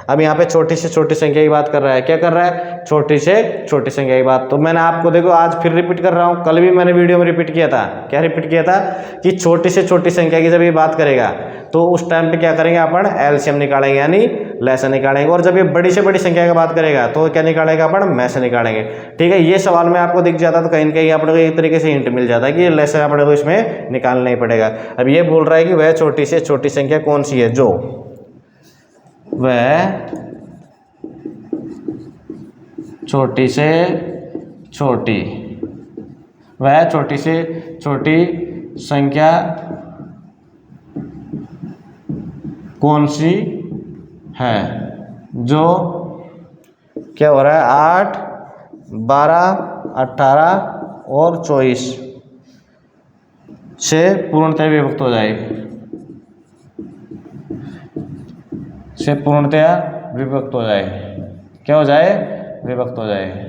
अब यहाँ पे छोटी से छोटी संख्या की बात कर रहा है, क्या कर रहा है, छोटी से छोटी संख्या की बात। तो मैंने आपको देखो आज फिर रिपीट कर रहा हूँ, कल भी मैंने वीडियो में रिपीट किया था। क्या रिपीट किया था कि छोटी से छोटी संख्या की जब ये बात करेगा तो उस टाइम पे क्या करेंगे अपन, एलसीएम निकालेंगे यानी लैसा निकालेंगे। और जब ये बड़ी से बड़ी संख्या की बात करेगा तो क्या निकालेगा अपन, में से निकालेंगे। ठीक है, ये सवाल में आपको दिख जाता तो कहीं ना कहीं अपने को एक तरीके से हिंट मिल जाता है कि ये लैसा अपने को इसमें निकालना ही पड़ेगा। अब ये बोल रहा है कि वह छोटी से छोटी संख्या कौन सी है, जो वह छोटी से छोटी, वह छोटी से छोटी संख्या कौन सी है, जो क्या हो रहा है 8, 12, 18 और 24 से पूर्णतः विभक्त हो जाएगी, से पूर्णतया विभक्त हो जाए, क्या हो जाए, विभक्त हो जाए।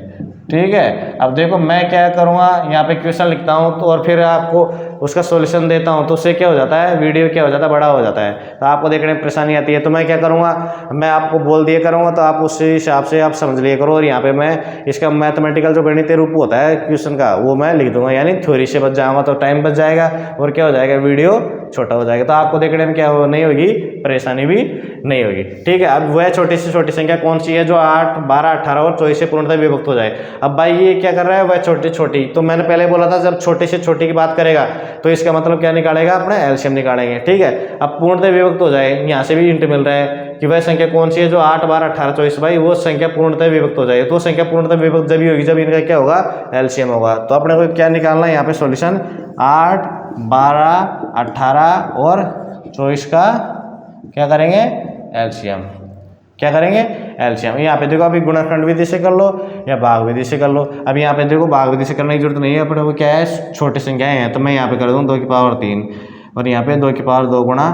ठीक है, अब देखो मैं क्या करूँगा, यहाँ पे क्वेश्चन लिखता हूँ तो और फिर आपको उसका सॉल्यूशन देता हूँ, तो उससे क्या हो जाता है, वीडियो क्या हो जाता है, बड़ा हो जाता है, तो आपको देखने में परेशानी आती है। तो मैं क्या करूँगा, मैं आपको बोल दिया करूँगा, तो आप उस हिसाब से आप समझ लिया करो। और यहाँ पे मैं इसका मैथमेटिकल जो गणितीय रूप होता है क्वेश्चन का वो मैं लिख दूंगा, यानी थ्योरी से बच जाऊँगा तो टाइम बच जाएगा और क्या हो जाएगा, वीडियो छोटा हो जाएगा, तो आपको देखने में क्या नहीं होगी, परेशानी भी नहीं होगी। ठीक है, अब वह छोटी से छोटी संख्या कौन सी है जो 8, 12, 18 और 24 से पूर्णतः विभक्त हो जाए। अब भाई ये क्या कर रहा है, वह छोटी छोटी, तो मैंने पहले बोला था जब छोटे से छोटी की बात करेगा तो इसका मतलब क्या निकालेगा, अपने एलसीएम निकालेंगे। ठीक है, अब पूर्णतः विभक्त हो जाए, यहाँ से भी हिंट मिल रहा है कि वह संख्या कौन सी है जो 8, 12, 18, 24, भाई वो संख्या पूर्णतः विभक्त हो जाए। तो संख्या पूर्णतः विभक्त जब ही होगी जब इनका क्या होगा, एलसीएम होगा। तो अपने को क्या निकालना है यहाँ पे सॉल्यूशन, 8, 12, 18 और 24 का क्या करेंगे, एलसीएम, क्या करेंगे, एलसीएम। यहाँ पे देखो अभी गुणनखंड विधि से कर लो या भाग विधि से कर लो। अब यहाँ पे देखो भाग विधि से करने की जरूरत नहीं है, अपने को क्या है, छोटी संख्याएं हैं, तो मैं यहाँ पे कर दूँ 2 की पावर 3 और यहाँ पे 2 की पावर 2 गुणा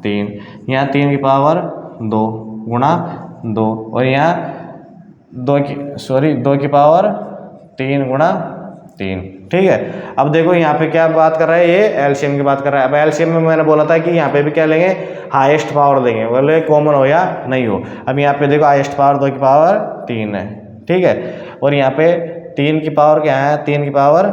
3, यहाँ 3 की पावर 2 गुणा 2 और यहाँ 2 की पावर 3 गुणा 3। ठीक है, अब देखो यहाँ पे क्या बात कर रहा है, ये एलसीएम की बात कर रहा है। अब एलसीएम में मैंने बोला था कि यहाँ पे भी क्या लेंगे, हाईएस्ट पावर देंगे, बोले कॉमन हो या नहीं हो। अब यहाँ पे देखो हाईएस्ट पावर 2 की पावर 3 है। ठीक है, और यहाँ पे 3 की पावर क्या है, 3 की पावर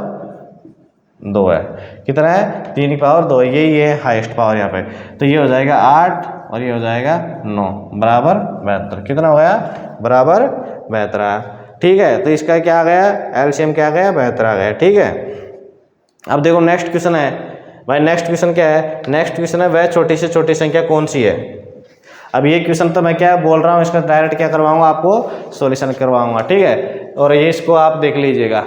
2 है, कितना है, 3 की पावर 2, यही है हाईएस्ट पावर यहाँ पे। तो ये हो जाएगा 8 और ये हो जाएगा 9 बराबर 72, कितना हो गया, बराबर 72। ठीक है, तो इसका क्या आ गया, एलसीएम क्या आ गया, 72 आ गया। ठीक है, अब देखो नेक्स्ट क्वेश्चन है भाई, नेक्स्ट क्वेश्चन क्या है, नेक्स्ट क्वेश्चन है वह छोटी से छोटी संख्या कौन सी है। अब ये क्वेश्चन तो मैं क्या बोल रहा हूँ, इसका डायरेक्ट क्या करवाऊंगा, आपको सॉल्यूशन करवाऊंगा। ठीक है, और ये इसको आप देख लीजिएगा,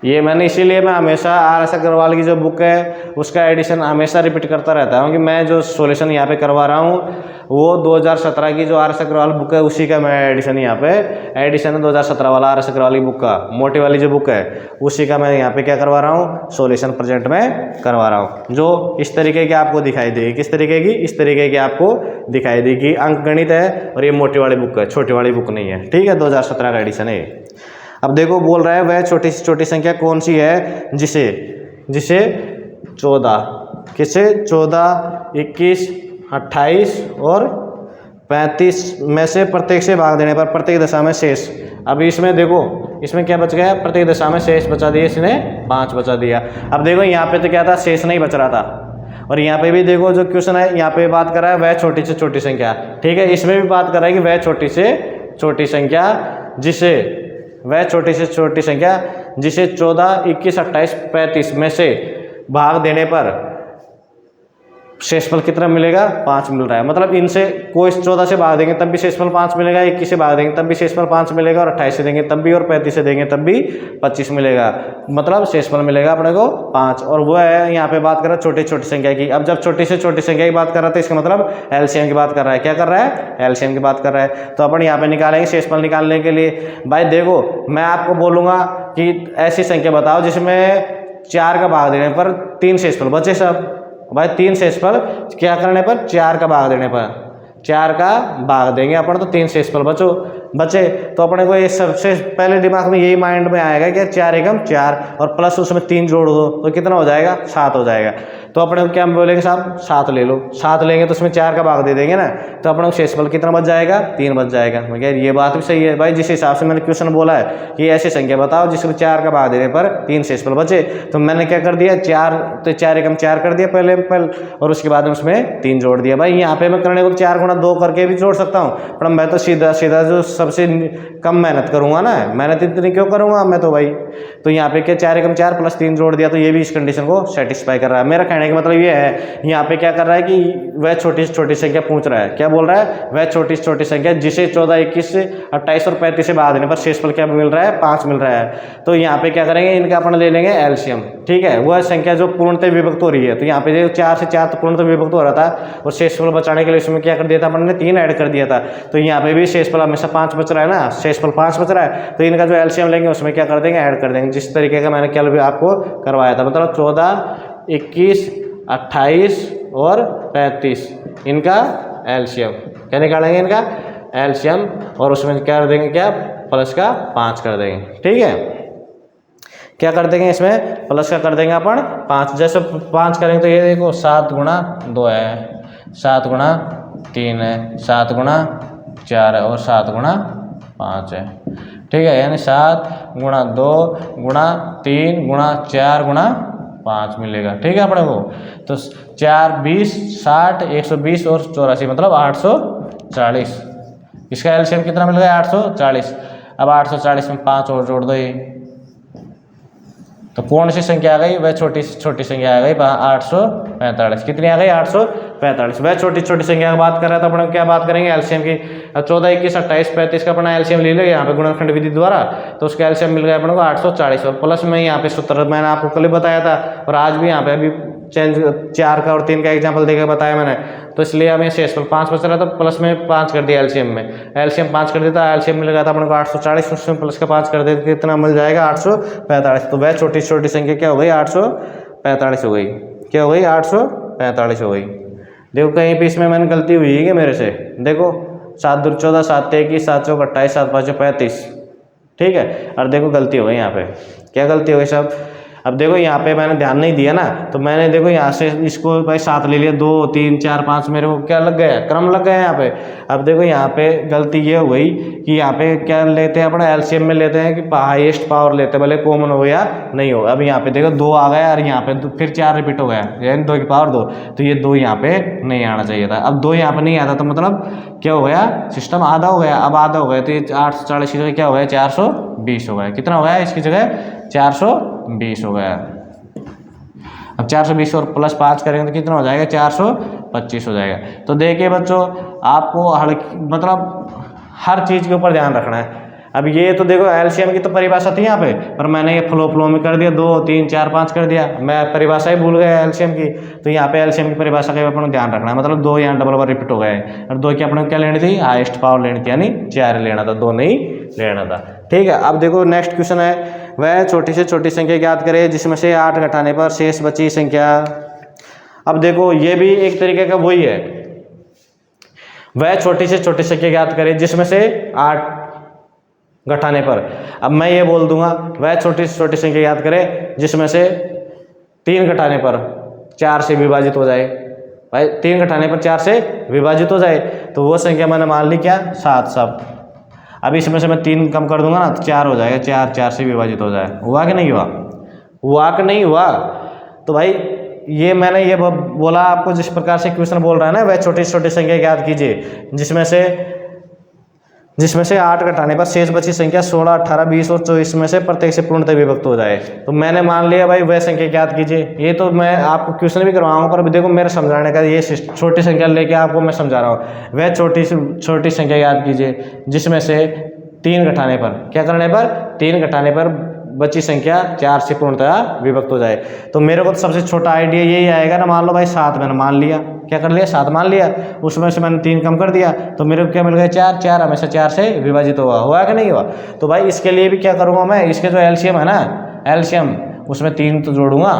ये मैंने इसीलिए मैं हमेशा RS अग्रवाल की जो बुक है उसका एडिशन हमेशा रिपीट करता रहता हूँ कि मैं जो सॉल्यूशन यहाँ पे करवा रहा हूँ वो 2017 की जो RS अग्रवाल बुक है उसी का मैं एडिशन यहाँ पे एडिशन है 2017 वाला RS अग्रवाल की बुक का, मोटी वाली जो बुक है उसी का मैं यहाँ पे क्या करवा रहा हूँ, सॉल्यूशन प्रेजेंट में करवा रहा हूँ, जो इस तरीके की आपको दिखाई देगी। किस तरीके की, इस तरीके की आपको दिखाई देगी। अंक गणित है और ये मोटी वाली बुक है, छोटी वाली बुक नहीं है। ठीक है, 2017 का एडिशन है। अब देखो बोल रहा है वह छोटी से छोटी संख्या कौन सी है जिसे 14, किसे 14, 21, 28 और 35 में से प्रत्येक से भाग देने पर प्रत्येक दशा में शेष। अब इसमें देखो इसमें क्या बच गया, प्रत्येक दशा में शेष बचा दिया, इसने 5 बचा दिया। अब देखो यहाँ पे तो क्या था, शेष नहीं बच रहा था, और यहाँ पे भी देखो जो क्वेश्चन है यहाँ पे बात कर रहा है वह छोटी से छोटी संख्या। ठीक है, इसमें भी बात कर रहा है कि वह छोटी से छोटी संख्या जिसे, वह छोटी से छोटी संख्या जिसे 14, 21, 28, 35 में से भाग देने पर शेषफल कितना मिलेगा, 5 मिल रहा है। मतलब इनसे कोई 14 से भाग देंगे तब भी शेषफल 5 मिलेगा, 21 से भाग देंगे तब भी शेषफल 5 मिलेगा, और 28 से देंगे तब भी, और 35 से देंगे तब भी 25 मिलेगा। मतलब शेषफल मिलेगा अपने को 5। और वो है यहाँ पे बात कर रहा है छोटी छोटी संख्या की। अब जब छोटी से छोटी संख्या की बात कर रहा है तो इसका मतलब एलसीएम की बात कर रहा है। क्या कर रहा है, एलसीएम की बात कर रहा है। तो अपन यहाँ पे निकालेंगे शेषफल निकालने के लिए। भाई देखो मैं आपको बोलूँगा कि ऐसी संख्या बताओ जिसमें 4 का भाग देने पर 3 शेषफल बचे। सब भाई 3 शेषफल क्या करने पर, 4 का भाग देने पर 4 का भाग देंगे अपन तो 3 शेषफल बचे। तो अपने को ये सबसे पहले दिमाग में यही माइंड में आएगा कि 4 एकम 4 और प्लस उसमें 3 जोड़ दो तो कितना हो जाएगा, 7 हो जाएगा। तो अपने को क्या बोलेंगे साहब, 7 ले लो। 7 लेंगे तो उसमें 4 का भाग दे देंगे ना, तो अपने को शेषफल कितना बच जाएगा, 3 बच जाएगा। मैं कह ये बात भी सही है भाई, जिस हिसाब से मैंने क्वेश्चन बोला है कि ऐसी संख्या बताओ जिसमें 4 का भाग देने पर 3 शेषफल बचे, तो मैंने क्या कर दिया, 4 एकम 4 कर दिया पहले और उसके बाद उसमें 3 जोड़ दिया। भाई यहाँ पे मैं करने को 4 गुणा 2 करके भी जोड़ सकता हूँ, पर मैं तो सीधा सीधा जो सबसे कम मेहनत करूंगा ना, मेहनत इतनी क्यों करूंगा मैं तो भाई। तो यहाँ पे क्या 4 एकम 4 प्लस 3 जोड़ दिया, तो ये भी इस कंडीशन को सेटिस्फाई कर रहा है। मेरा कहने का मतलब ये है, यहाँ पे क्या कर रहा है कि वह छोटी से छोटी संख्या पूछ रहा है। क्या बोल रहा है, वह छोटी से छोटी संख्या जिसे 14, 21, 28 और 35 से भाग देने पर शेषफल क्या मिल रहा है, 5 मिल रहा है। तो यहाँ पे क्या करेंगे, इनका अपन ले लेंगे एलसीएम। ठीक है, वह संख्या जो पूर्णतः विभक्त हो रही है, तो यहाँ पे 4 से 4 तो पूर्णतः विभक्त हो रहा था और शेषफल बचाने के लिए इसमें क्या कर दिया था अपन ने, 3 ऐड कर दिया था। तो यहाँ पे भी शेषफल हमेशा 5 बच रहा है ना, शेषफल 5 बच रहा है, तो इनका जो एलसीएम लेंगे उसमें क्या कर देंगे, ऐड कर देंगे, जिस तरीके का मैंने कल भी आपको करवाया था। मतलब 14, 21, 28 और 35 इनका एलसीएम क्या निकालेंगे, इनका एलसीएम, और उसमें क्या कर देंगे, क्या प्लस का 5 कर देंगे। ठीक है, क्या कर देंगे, इसमें प्लस का कर देंगे अपन 5। जैसे 5 करेंगे तो ये देखो 7 गुणा 2 है, 7 गुणा 3 है, 7 गुणा 4 है और 7 गुणा 5 है। ठीक है, यानी 7 गुणा 2 गुणा 3 गुणा 4 गुणा 5 मिलेगा। ठीक है अपने को, तो 4, 20, 60, 120 और 84 मतलब 840। इसका एलसीएम कितना मिल गया, 840। अब 840 में 5 और जोड़ दो, ये तो कौन सी संख्या आ गई, वह छोटी से छोटी संख्या आ गई 845। कितनी आ गई, 845। वह छोटी छोटी संख्या की बात कर रहा था, अपने क्या बात करेंगे, एलसीएम की। 14, 21, 28, 35 का अपना एलसीएम ले लेंगे यहाँ पे गुणनखंड विधि द्वारा, तो उसका एलसीएम मिल गया अपने को 840 और प्लस में यहाँ पे सूत्र मैंने आपको कल बताया था और आज भी यहाँ पे अभी चेंज 4 का और 3 का एग्जाम्पल देकर बताया मैंने। तो इसलिए हमें शेषफल 5 बच रहा था, प्लस में 5 कर दिया एलसीएम में, एलसीएम 5 कर देता, एलसीएम मिल गया था अपने को 840, उसमें प्लस का 5 कर देते कितना मिल जाएगा, 845। तो वह छोटी छोटी संख्या क्या हो गई, 845 हो गई। क्या हो गई, 845 हो गई। देखो कहीं पे इसमें मैंने गलती हुई है कि मेरे से, देखो 7 दूर 14, 7 21, 7 चौक 28, 7 5 35। ठीक है, और देखो गलती हो गई यहाँ पे, क्या गलती हो गई सब। अब देखो यहाँ पे मैंने ध्यान नहीं दिया ना, तो मैंने देखो यहाँ से इसको भाई 7 ले लिया, 2, 3, 4, 5 मेरे को क्या लग गया, क्रम लग गया यहाँ पे। अब देखो यहाँ पे गलती ये हो गई कि यहाँ पे क्या लेते हैं अपना एलसीएम में लेते हैं कि हाईएस्ट पावर लेते हैं, भले कॉमन हो या नहीं हो। अब यहाँ पे देखो 2 आ गया और यहाँ पे फिर 4 रिपीट हो गया, यानी 2 की पावर 2, तो ये 2 यहाँ पे नहीं आना चाहिए था। अब 2 यहाँ पे नहीं आता तो मतलब क्या हो गया, सिस्टम आधा हो गया। अब आधा हो गया तो ये 840 की जगह क्या हो गया, 420 हो गया। कितना हो गया इसकी जगह, 420 हो गया। अब 420 और प्लस 5 करेंगे तो कितना हो जाएगा, 425 हो जाएगा। तो देखिए बच्चों, आपको मतलब हर चीज़ के ऊपर ध्यान रखना है। अब ये तो देखो एलसीएम की तो परिभाषा थी यहाँ पे, पर मैंने ये फ्लो में कर दिया, 2, 3, 4, 5 कर दिया, मैं परिभाषा ही भूल गया एलसीएम की। तो यहाँ पे एलसीएम की परिभाषा का अपन ध्यान रखना है, मतलब 2 यहाँ डबल बार रिपीट हो गए और 2 की अपने क्या लेनी थी, हाईएस्ट पावर लेनी थी, यानी 4 लेना था, 2 नहीं लेना था। ठीक है, अब देखो नेक्स्ट क्वेश्चन है, वह छोटी से छोटी संख्या ज्ञात करे जिसमें से 8 घटाने पर शेष बची संख्या। अब देखो ये भी एक तरीके का वही है, वह छोटी से छोटी संख्या ज्ञात करे जिसमें से 8 घटाने पर। अब मैं ये बोल दूंगा, वह छोटी से छोटी संख्या ज्ञात करे जिसमें से 3 घटाने पर 4 से विभाजित हो जाए। भाई 3 घटाने पर 4 से विभाजित हो जाए, तो वो संख्या मैंने मान ली क्या, 7 सब। अब इसमें से मैं 3 कम कर दूंगा ना तो 4 हो जाएगा, 4 4 से विभाजित हो जाए। हुआ कि नहीं हुआ, हुआ कि नहीं हुआ। तो भाई ये मैंने ये बोला आपको, जिस प्रकार से क्वेश्चन बोल रहा है ना, वह छोटी से छोटी संख्या ज्ञात कीजिए जिसमें से 8 घटाने पर शेष बची संख्या 16, 18, 20 और 24 में से प्रत्येक से पूर्णतः विभक्त हो जाए। तो मैंने मान लिया भाई वह संख्या ज्ञात कीजिए। ये तो मैं आपको क्वेश्चन भी करवाऊंगा, पर अभी देखो मेरे समझाने का ये छोटी संख्या लेके आपको मैं समझा रहा हूँ। वह छोटी संख्या ज्ञात कीजिए जिसमें से 3 घटाने पर, क्या करने पर, 3 घटाने पर बची संख्या 4 से पूर्णतः विभक्त हो जाए। तो मेरे को तो सबसे छोटा आइडिया यही आएगा ना, मान लो भाई 7 मैंने मान लिया, क्या कर लिया, 7 मान लिया, उसमें से मैंने 3 कम कर दिया, तो मेरे को क्या मिल गया, 4 4 हमेशा 4 से विभाजित हुआ कि नहीं हुआ। तो भाई इसके लिए भी क्या करूँगा मैं, इसके जो एलसीएम है ना, एलसीएम उसमें 3 तो जोड़ूंगा,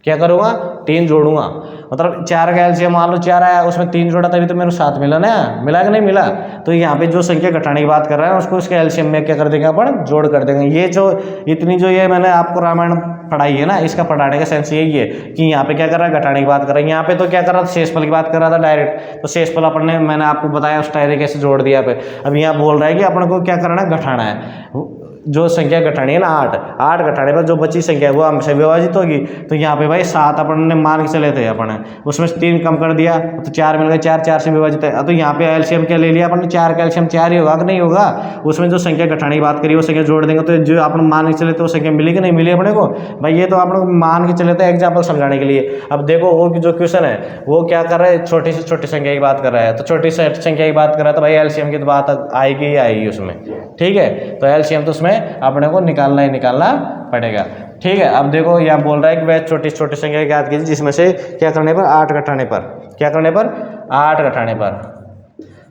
क्या करूँगा, 3 जोड़ूंगा। मतलब 4 का एलसीएम मान लो 4 आया, उसमें 3 जोड़ा तभी तो मेरे को 7 मिला ना, मिला कि नहीं मिला। तो यहाँ पे जो संख्या घटाने की बात कर रहा है उसको उसके एलसीएम में क्या कर देंगे अपन, जोड़ कर देंगे। ये जो इतनी जो ये मैंने आपको रामायण पढ़ाई है ना, इसका पढ़ाने का सेंस यही है कि यहाँ पे क्या कर रहा है, घटाने की बात कर रहा है। यहाँ पे तो क्या कर रहा था, शेषफल की बात कर रहा था डायरेक्ट, तो शेषफल अपन ने मैंने आपको बताया उस तरीके से जोड़ दिया पे। अब यहाँ बोल रहा है कि अपन को क्या करना है, घटाना है। जो संख्या घटानी है ना 8 घटाने पर जो बची संख्या है वो हमसे विभाजित होगी। तो यहाँ पे भाई 7 अपन ने मान के चले थे अपन, उसमें से 3 कम कर दिया तो 4 मिल गए, 4 से विभाजित है। तो यहाँ पे एलसीएम क्या ले लिया अपन ने, 4 का एलसीएम 4 ही होगा कि नहीं होगा। उसमें जो संख्या घटाने की बात करी वो संख्या जोड़ देंगे तो जो अपन मान के चले थे वो संख्या मिली कि नहीं मिली अपने को। भाई ये तो आप लोग मान के चले थे एग्जाम्पल समझाने के लिए। अब देखो वो जो क्वेश्चन है वो क्या कर रहा है, छोटी से छोटी संख्या की बात कर रहा है। तो छोटी से संख्या की बात कर रहा है तो भाई एलसीएम की तो बात आएगी ही आएगी उसमें, ठीक है। तो एलसीएम तो उसमें अपने को निकालना ही निकालना पड़ेगा, ठीक है। अब देखो यहाँ बोल रहा है कि वह छोटी छोटी संख्या की याद कीजिए जिसमें से क्या करने पर, 8 घटाने पर, क्या करने पर, 8 घटाने पर,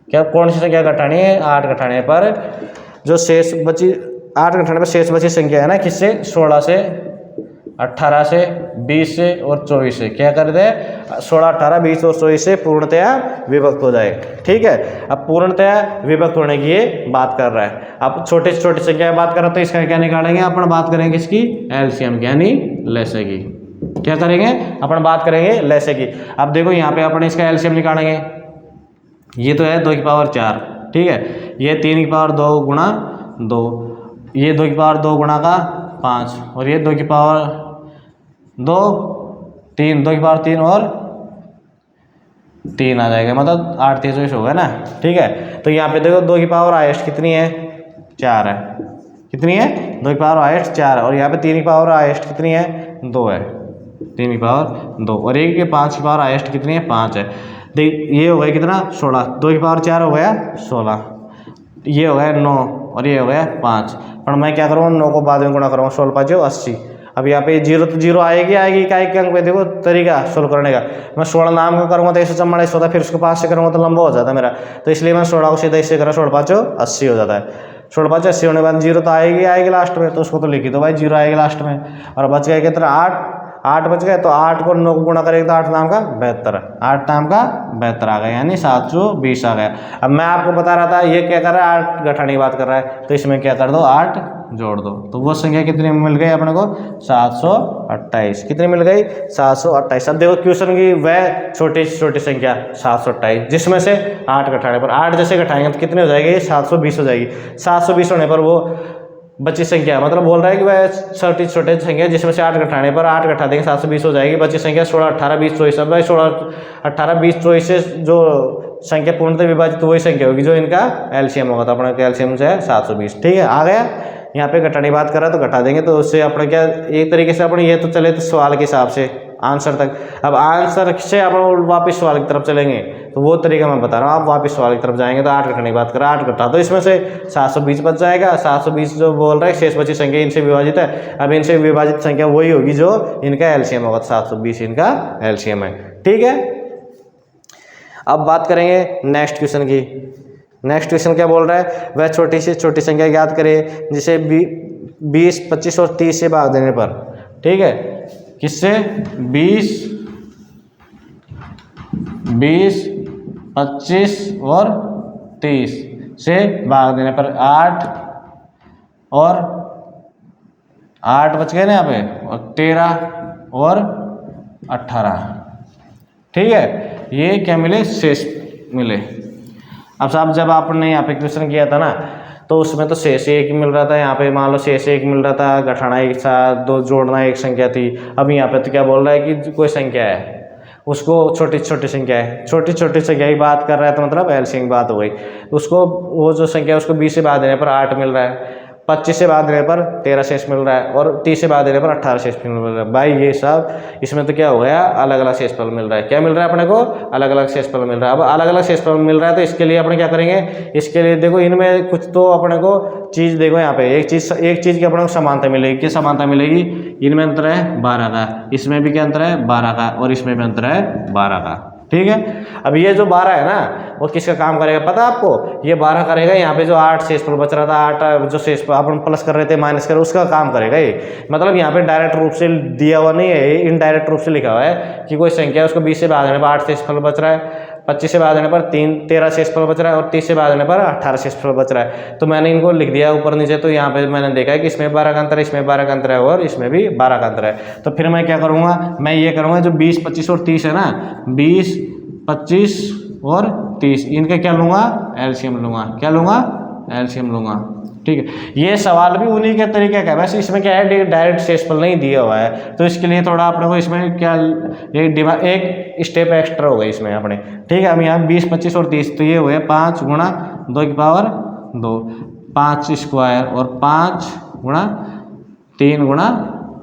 क्या कौन सी संख्या घटानी है, 8 घटाने पर जो शेष बची, 8 घटाने पर शेष बची संख्या है ना, किससे, 16 से, 18 से, 20 से और 24 से क्या कर दे, 16, 18, 20 और 24 से पूर्णतया विभक्त हो जाए, ठीक है। अब पूर्णतया विभक्त होने की ये बात कर रहा है। अब छोटे से छोटी संख्या की बात कर रहा है तो इसका क्या निकालेंगे अपन, बात करेंगे इसकी एलसीएम की, यानी लसागु की। क्या करेंगे अपन, बात करेंगे लसागु की। अब देखो यहाँ पे अपन इसका एलसीएम निकालेंगे, ये तो है 2 की पावर 4, ठीक है। ये 3 की पावर 2 गुणा 2, ये 2 की पावर 2 गुणा का 5 और ये 2 की पावर 2 3, 2 की पावर 3 और 3 आ जाएगा, मतलब 8 3 24 होगा ना, ठीक है। तो यहाँ पे देखो 2 की पावर हाईएस्ट कितनी है, 4 है, कितनी है, 2 की पावर हाईएस्ट 4 है। और यहाँ पे 3 की पावर हाईएस्ट कितनी है, 2 है, 3 की पावर 2 और 1 के 5 की पावर हाईएस्ट कितनी है, 5 है। देख ये हो गया कितना, 16, 2 की पावर 4 हो गया 16, ये हो गया 9 और ये हो गया 5। पर मैं क्या करूँगा, 9 को बाद में गुणा करूँगा, 16 5 80। अब यहाँ पे 0 तो 0 आएगी आएगी, का एक अंक पे देखो तरीका सोल्व करने का। मैं 16 नाम का करूँगा तो ऐसे चम्मड़ा होता है, फिर उसको 5 से करूँगा तो लंबा हो जाता है मेरा, तो इसलिए मैं 16 को सीधा इससे करा, 16 5 80 हो जाता है। 16 5 80 होने के बाद 0 तो आएगी आएगी लास्ट में, तो उसको तो लिखी दो भाई, 0 आएगी लास्ट में। और बच गया कितना, 8 बच गए। तो 8 को 9 को गुणा करेंगे तो 8 नाम का 72, 8 नाम का 72 आ गया, यानी 720 आ गया। अब मैं आपको बता रहा था ये क्या कर रहा है, 8 घटाने की बात कर रहा है, तो इसमें क्या कर दो, 8 जोड़ दो। तो वो संख्या कितनी मिल गई अपने को, 728। कितनी मिल गई, 728। अब देखो क्वेश्चन की वह छोटी से छोटी संख्या 728, जिसमें से 8 घटाने पर, 8 जैसे घटाएंगे तो कितने हो जाएगी, 720 हो जाएगी। 720 होने पर वो बची संख्या, मतलब बोल रहा है कि वह छोटी छोटे संख्या जिसमें से 8 घटाने पर, 8 घटा देंगे 720 हो जाएगी। बची संख्या 16 18 20 24। अब भाई 16 18 20 24 से जो संख्या पूर्णतः विभाजित तो वही संख्या होगी जो इनका एलसीएम होगा। तो अपना एलसीएम से है 720, ठीक है। आ गया, यहाँ पे घटाने की बात कर रहा है तो घटा देंगे, तो उससे अपना क्या, एक तरीके से अपने ये तो चले तो सवाल के हिसाब से आंसर तक। अब आंसर से अपन वापस सवाल की तरफ चलेंगे, तो वो तरीका मैं बता रहा हूँ। आप वापस सवाल की तरफ जाएंगे तो 8 घटाने की बात करें, 8 घटा तो इसमें से 720 बच जाएगा। 720 जो बोल रहा है शेष बची संख्या इनसे विभाजित है, अब इनसे विभाजित संख्या वही होगी जो इनका एलसीएम होगा, 720 इनका एलसीएम है, ठीक है। अब बात करेंगे नेक्स्ट क्वेश्चन की। नेक्स्ट क्वेश्चन क्या बोल रहा है, वह छोटी से छोटी संख्या याद करें जिसे 20 25 और 30 से भाग देने पर, ठीक है। किससे, 20 25 और 30 से भाग देने पर 8 और 8 बच गए ना यहाँ पे, और 13 और 18, ठीक है। ये क्या मिले, शेष मिले। अब साहब जब आपने यहाँ पे क्वेश्चन किया था ना तो उसमें तो शेष 1 मिल रहा था, यहाँ पे मान लो शेष 1 मिल रहा था, घटाना एक साथ, 2 जोड़ना एक संख्या थी। अब यहाँ पे तो क्या बोल रहा है कि कोई संख्या है, उसको छोटी छोटी संख्या है, छोटी छोटी संख्या की बात कर रहा है, तो मतलब एलसीएम की बात हो गई। उसको वो जो संख्या है उसको 20 से भाग देने पर 8 मिल रहा है, 25 से भाग देने पर 13 शेष मिल रहा है, और 30 से भाग देने पर 18 शेष मिल रहा है। भाई ये सब इसमें तो क्या हो गया, अलग अलग शेषफल मिल रहा है। क्या मिल रहा है अपने को, अलग अलग शेषफल मिल रहा है। अब अलग अलग शेषफल मिल रहा है तो इसके लिए अपने क्या करेंगे, इसके लिए देखो इनमें कुछ तो अपने को चीज़, देखो यहाँ पे एक चीज़ की अपने को समानता मिलेगी। क्या समानता मिलेगी, इनमें अंतर है 12 का, इसमें भी क्या अंतर है 12 का, और इसमें भी अंतर है 12 का, ठीक है। अब ये जो 12 है ना वो किसका काम करेगा पता है आपको, ये 12 करेगा यहाँ पे जो 8 शेषफल बच रहा था, 8 जो शेषफल अपन प्लस कर रहे थे माइनस कर, उसका काम करेगा ये। मतलब यहाँ पे डायरेक्ट रूप से दिया हुआ नहीं है, इनडायरेक्ट रूप से लिखा हुआ है कि कोई संख्या है उसको 20 से भाग देने पर 8 शेषफल बच रहा है, 25 से भाग देने पर 13 शेषफल बच रहा है और 30 से भाग देने पर 18 शेषफल बच रहा है। तो मैंने इनको लिख दिया ऊपर नीचे। तो यहाँ पे मैंने देखा है कि इसमें 12 का अंतर है, इसमें 12 का अंतर है और इसमें भी 12 का अंतर है। तो फिर मैं क्या करूँगा, मैं ये करूँगा जो 20, 25 और 30 है ना, 20, 25 और 30 इनके क्या लूँगा, एलसीएम लूँगा। क्या लूँगा, एलसीएम लूँगा। ठीक है। ये सवाल भी उन्हीं के तरीके का है, वैसे इसमें क्या है डायरेक्ट शेषफल नहीं दिया हुआ है, तो इसके लिए थोड़ा अपने को इसमें क्या एक स्टेप एक्स्ट्रा हो गई इसमें अपने। ठीक है। अब यहाँ 20, 25 और 30 तो ये हुए 5 गुणा 2 की पावर 2, 5 स्क्वायर और 5 गुणा 3 गुणा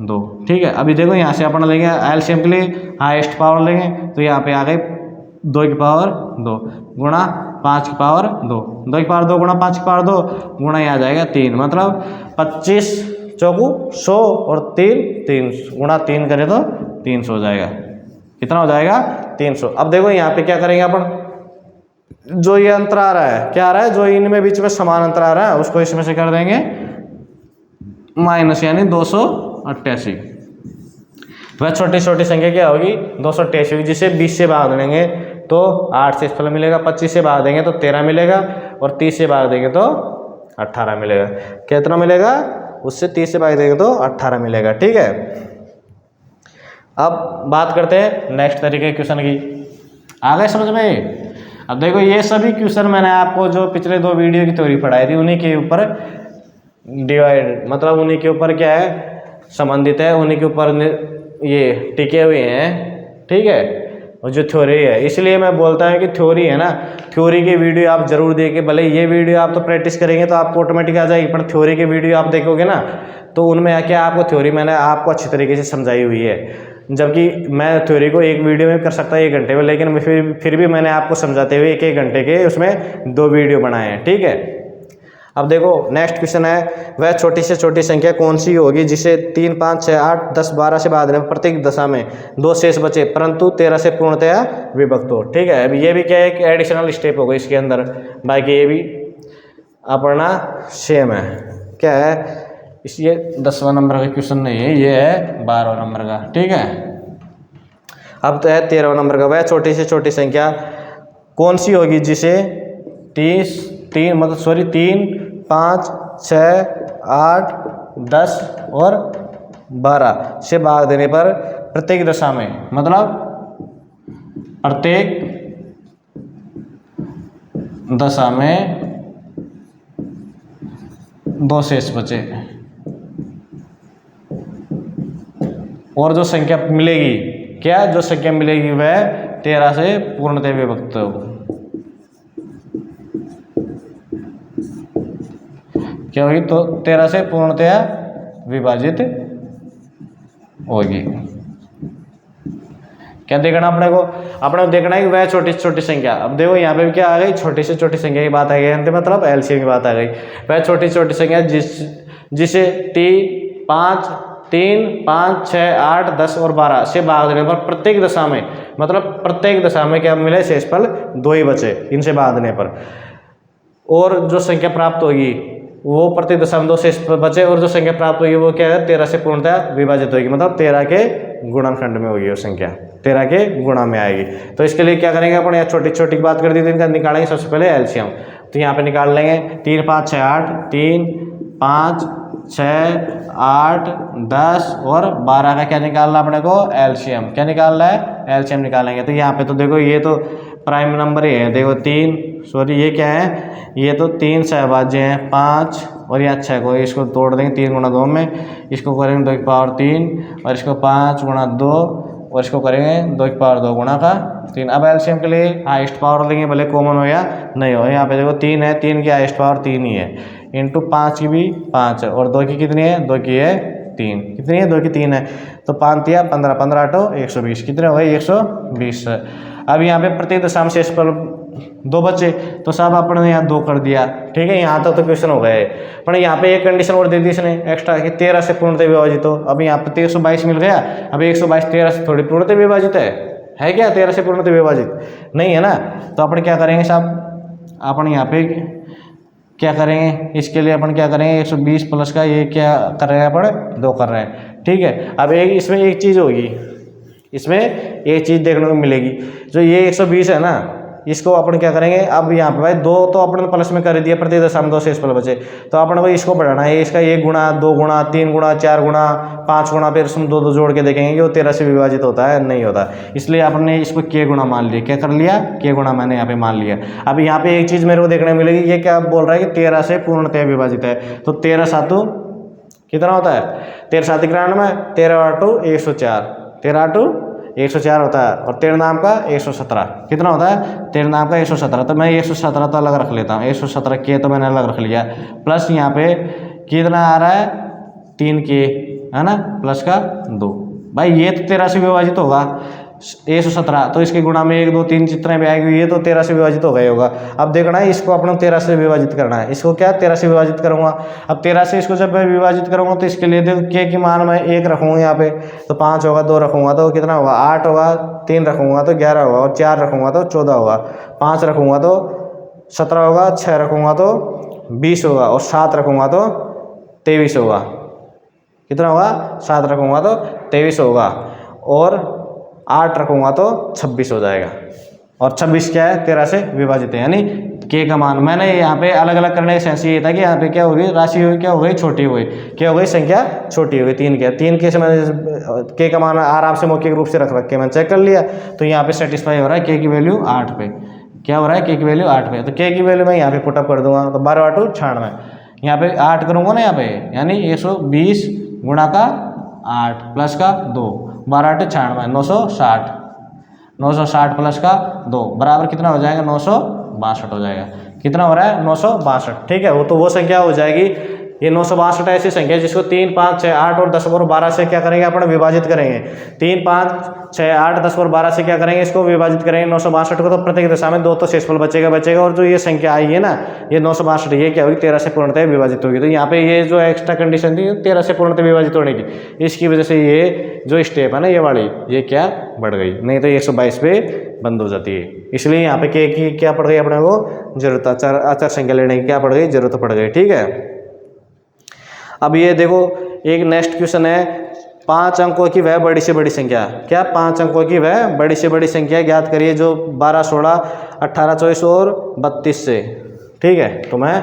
2। ठीक है। अभी देखो यहाँ से अपन लेंगे एलसीएम के लिए हाईएस्ट पावर लेंगे, तो यहाँ पे आ गई 2 की पावर 2 गुणा 5 की पावर 2, 2 की पावर 2 गुणा 5 की पावर 2 गुणा ये आ जाएगा 3। मतलब 25 चौकू 100 और 3 गुणा 3 करें तो 300 हो जाएगा। कितना हो जाएगा, 300। अब देखो यहाँ पे क्या करेंगे अपन, जो ये अंतर आ रहा है, क्या आ रहा है, जो इनमें बीच में समान अंतर आ रहा है उसको इसमें से कर देंगे माइनस, यानी 288। वह छोटी छोटी संख्या क्या होगी, 288 होगी, जिसे 20 से भाग देंगे तो 8 शेषफल मिलेगा, 25 से भाग देंगे तो 13 मिलेगा और 30 से भाग देंगे तो 18 मिलेगा। कितना मिलेगा, उससे 30 से भाग देंगे तो 18 मिलेगा। ठीक है। अब बात करते हैं नेक्स्ट तरीके के क्वेश्चन की। आ गए समझ में। अब देखो ये सभी क्वेश्चन मैंने आपको जो पिछले 2 वीडियो की थ्योरी पढ़ाई थी उन्हीं के ऊपर डिवाइड, मतलब उन्हीं के ऊपर क्या है संबंधित है, उन्हीं के ऊपर ये टिके हुए हैं। ठीक है। और जो थ्योरी है, इसलिए मैं बोलता हूँ कि थ्योरी है ना, थ्योरी की वीडियो आप जरूर देखें। भले ये वीडियो आप तो प्रैक्टिस करेंगे तो आपको ऑटोमेटिक आ जाएगी, पर थ्योरी की वीडियो आप देखोगे ना तो उनमें आके आपको थ्योरी मैंने आपको अच्छी तरीके से समझाई हुई है। जबकि मैं थ्योरी को एक वीडियो में कर सकता 1 घंटे में, लेकिन फिर भी मैंने आपको समझाते हुए 1 घंटे के उसमें 2 वीडियो बनाए हैं। ठीक है। अब देखो नेक्स्ट क्वेश्चन है, वह छोटी से छोटी संख्या कौन सी होगी जिसे 3, 5, 6, 8, 10, 12 से भाग देने पर प्रत्येक दशा में 2 शेष बचे परंतु 13 से पूर्णतया विभक्त हो। ठीक है। अब ये भी क्या है कि एडिशनल स्टेप होगा इसके अंदर, बाकी ये भी अपना सेम है। क्या है, ये 10वां नंबर का क्वेश्चन नहीं है, ये है 12वां नंबर का। ठीक है। अब तो है 13वां नंबर का, वह छोटी से छोटी संख्या कौन सी होगी जिसे 3, 5, 6, 8, 10 और 12 से भाग देने पर प्रत्येक दशा में, मतलब प्रत्येक दशा में 2 शेष बचे और जो संख्या मिलेगी, क्या जो संख्या मिलेगी वह 13 से पूर्णतः विभक्त हो। क्या होगी, तो 13 से पूर्णतया विभाजित होगी। क्या देखना अपने को देखना है कि वह छोटी से छोटी संख्या। अब देखो यहाँ पे भी क्या आ गई, छोटी से छोटी संख्या की बात आ गई, मतलब एलसीएम की बात आ गई। वह छोटी से छोटी संख्या जिसे 3, 5, 6, 8, 10 और 12 से भाग देने पर प्रत्येक दशा में, मतलब प्रत्येक दशा में क्या मिले, शेषफल 2 ही बचे इनसे भाग देने पर, और जो संख्या प्राप्त होगी वो प्रत्येक दशा में 2 शेष बचे और जो संख्या प्राप्त होगी वो क्या है 13 से पूर्णतः विभाजित होगी, मतलब 13 के गुणनखंड में होगी वो संख्या, 13 के गुणा में आएगी। तो इसके लिए क्या करेंगे अपन, यहाँ छोटी छोटी की बात कर दी थी, इनका निकालेंगे सबसे पहले एलसीएम। तो यहाँ पे निकाल लेंगे 3, 5, 6, 8, 3, 5, 6, 8, 10 और 12 का क्या निकालना अपने को, एलसीएम। क्या निकालना है, एलसीएम निकालेंगे। तो यहाँ पे तो देखो ये तो प्राइम नंबर ही है, देखो 3, ये क्या है, ये तो 3 सहभाज्य हैं, 5 और यहाँ 6 को इसको तोड़ देंगे 3 गुणा 2 में, इसको करेंगे 2 की पावर 3 और इसको 5 गुणा 2 और इसको करेंगे 2 की पावर 2 गुणा का 3। अब एलसीएम के लिए हाईएस्ट पावर लेंगे, भले कॉमन हो या नहीं हो। यहाँ पे देखो 3 है, 3 की हाईएस्ट पावर 3 ही है, इंटू 5 की भी 5 है और 2 की कितनी है, 2 की है 3, कितनी है, 2 की 3 है। तो 5 या 15, 15 8 120, कितने हो गए, 120। अब यहाँ पे प्रत्येक दशा में शेषफल 2 बचे, तो सब अपने यहाँ 2 कर दिया। ठीक है। यहाँ तक तो क्वेश्चन हो गए, पर यहाँ पे एक कंडीशन और दे दी इसने एक्स्ट्रा कि 13 से पूर्णतः विभाजित हो। अब यहाँ पे 122 मिल गया। अब 122 13 से थोड़ी पूर्णतः विभाजित है क्या 13 से पूर्णतः विभाजित? नहीं है ना। तो अपन क्या करेंगे साहब, अपन यहाँ पे क्या करेंगे, इसके लिए अपन क्या करेंगे 120 प्लस का ये क्या कर रहे हैं अपन 2 कर रहे हैं, ठीक है। अब एक इसमें एक चीज़ होगी, इसमें एक चीज़ देखने को मिलेगी, जो ये 120 है ना, इसको अपन क्या करेंगे, अब यहाँ पे भाई 2 तो अपन प्लस में कर दिया, प्रति दशा में 2 शेषफल बचे, तो अपन को इसको बढ़ाना है, इसका 1 गुणा 2 गुणा 3 गुणा 4 गुणा 5 गुणा, फिर उसमें 2 जोड़ के देखेंगे कि वो 13 से विभाजित होता है नहीं होता। इसलिए आपने इसको k गुणा मान लिया, क्या कर लिया, k गुणा मैंने यहाँ पे मान लिया। अब यहाँ पे एक चीज़ मेरे को देखने मिलेगी, ये क्या बोल रहा है कि 13 से पूर्णतः विभाजित है, तो 13 सातु कितना होता है, 13 सात 93, 13 आठू 104, 13 आठू 104 होता है, और 13 नाम का 117 कितना होता है, 13 नाम का 117, तो मैं 117 तो अलग रख लेता हूँ, 117 के तो मैंने अलग रख लिया, प्लस यहाँ पे कितना आ रहा है 3 के, है ना, प्लस का 2, भाई ये तो 13 से विभाजित होगा 117, तो इसके गुणा में 1 2 3 जितने भी आएगी ये तो 13 से विभाजित हो गया होगा। अब देखना है इसको अपने 13 से विभाजित करना है, इसको क्या 13 से विभाजित करूंगा। अब 13 से इसको जब मैं विभाजित करूंगा तो इसके लिए देखो के की मान मैं 1 रखूंगा यहाँ पे, तो 5 होगा, 2 रखूंगा तो कितना होगा 8 होगा, 3 रखूंगा तो 11 होगा, और 4 रखूंगा तो 14 होगा, 5 रखूंगा तो 17 होगा, 6 रखूंगा तो 20 होगा, और 7 रखूंगा तो 23 होगा, कितना होगा 7 रखूंगा तो 23 होगा, और 8 रखूंगा तो 26 हो जाएगा, और 26 क्या है 13 से विभाजित है, यानी के का मान। मैंने यहाँ पे अलग अलग करने का सेंस ये था कि यहाँ पे क्या होगी, राशि हुई क्या हो गई, छोटी हो गई, क्या हो गई, संख्या छोटी हो गई, 3 के से मैंने के का मान आराम से मौखिक रूप से रख के मैंने चेक कर लिया, तो यहाँ पे सेटिस्फाई हो रहा है, के की वैल्यू 8 पे, क्या हो रहा है, के की वैल्यू 8 पे, तो के की वैल्यू मैं यहाँ पे पुटअप कर दूंगा, तो 12 8 96, यहाँ पे 8 करूँगा ना यहाँ पे, यानी 120 गुणा का 8 प्लस का 2, 12 8 96, 960 प्लस का 2 बराबर कितना हो जाएगा 962 हो जाएगा, कितना हो रहा है 962, ठीक है। वो संख्या हो जाएगी, ये 962 ऐसी संख्या जिसको 3 5 6 8 और 10 और 12 से क्या करेंगे अपन विभाजित करेंगे, 3 5 6 8 10 और 12 से क्या करेंगे, इसको विभाजित करेंगे 962 को, तो प्रत्येक दशा में 2 तो शेषफल बचेगा, और जो ये संख्या आई है ना ये 962 ये क्या होगी 13 से पूर्णतः विभाजित होगी। तो यहाँ पे ये जो एक्स्ट्रा कंडीशन थी 13 से पूर्णतः विभाजित होने की, इसकी वजह से ये जो स्टेप है ना ये वाली ये क्या बढ़ गई, नहीं तो 122 पे बंद हो जाती है। इसलिए यहाँ पे के की क्या पड़ गई अपने को जरूरत, अचर संख्या लेने की क्या पड़ गई, जरूरत पड़ गई, ठीक है। अब ये देखो एक नेक्स्ट क्वेश्चन है, 5 अंकों की वह बड़ी से बड़ी संख्या, क्या 5 अंकों की वह बड़ी से बड़ी संख्या ज्ञात करिए जो 12 16 18 24 और 32 से, ठीक है। तो मैं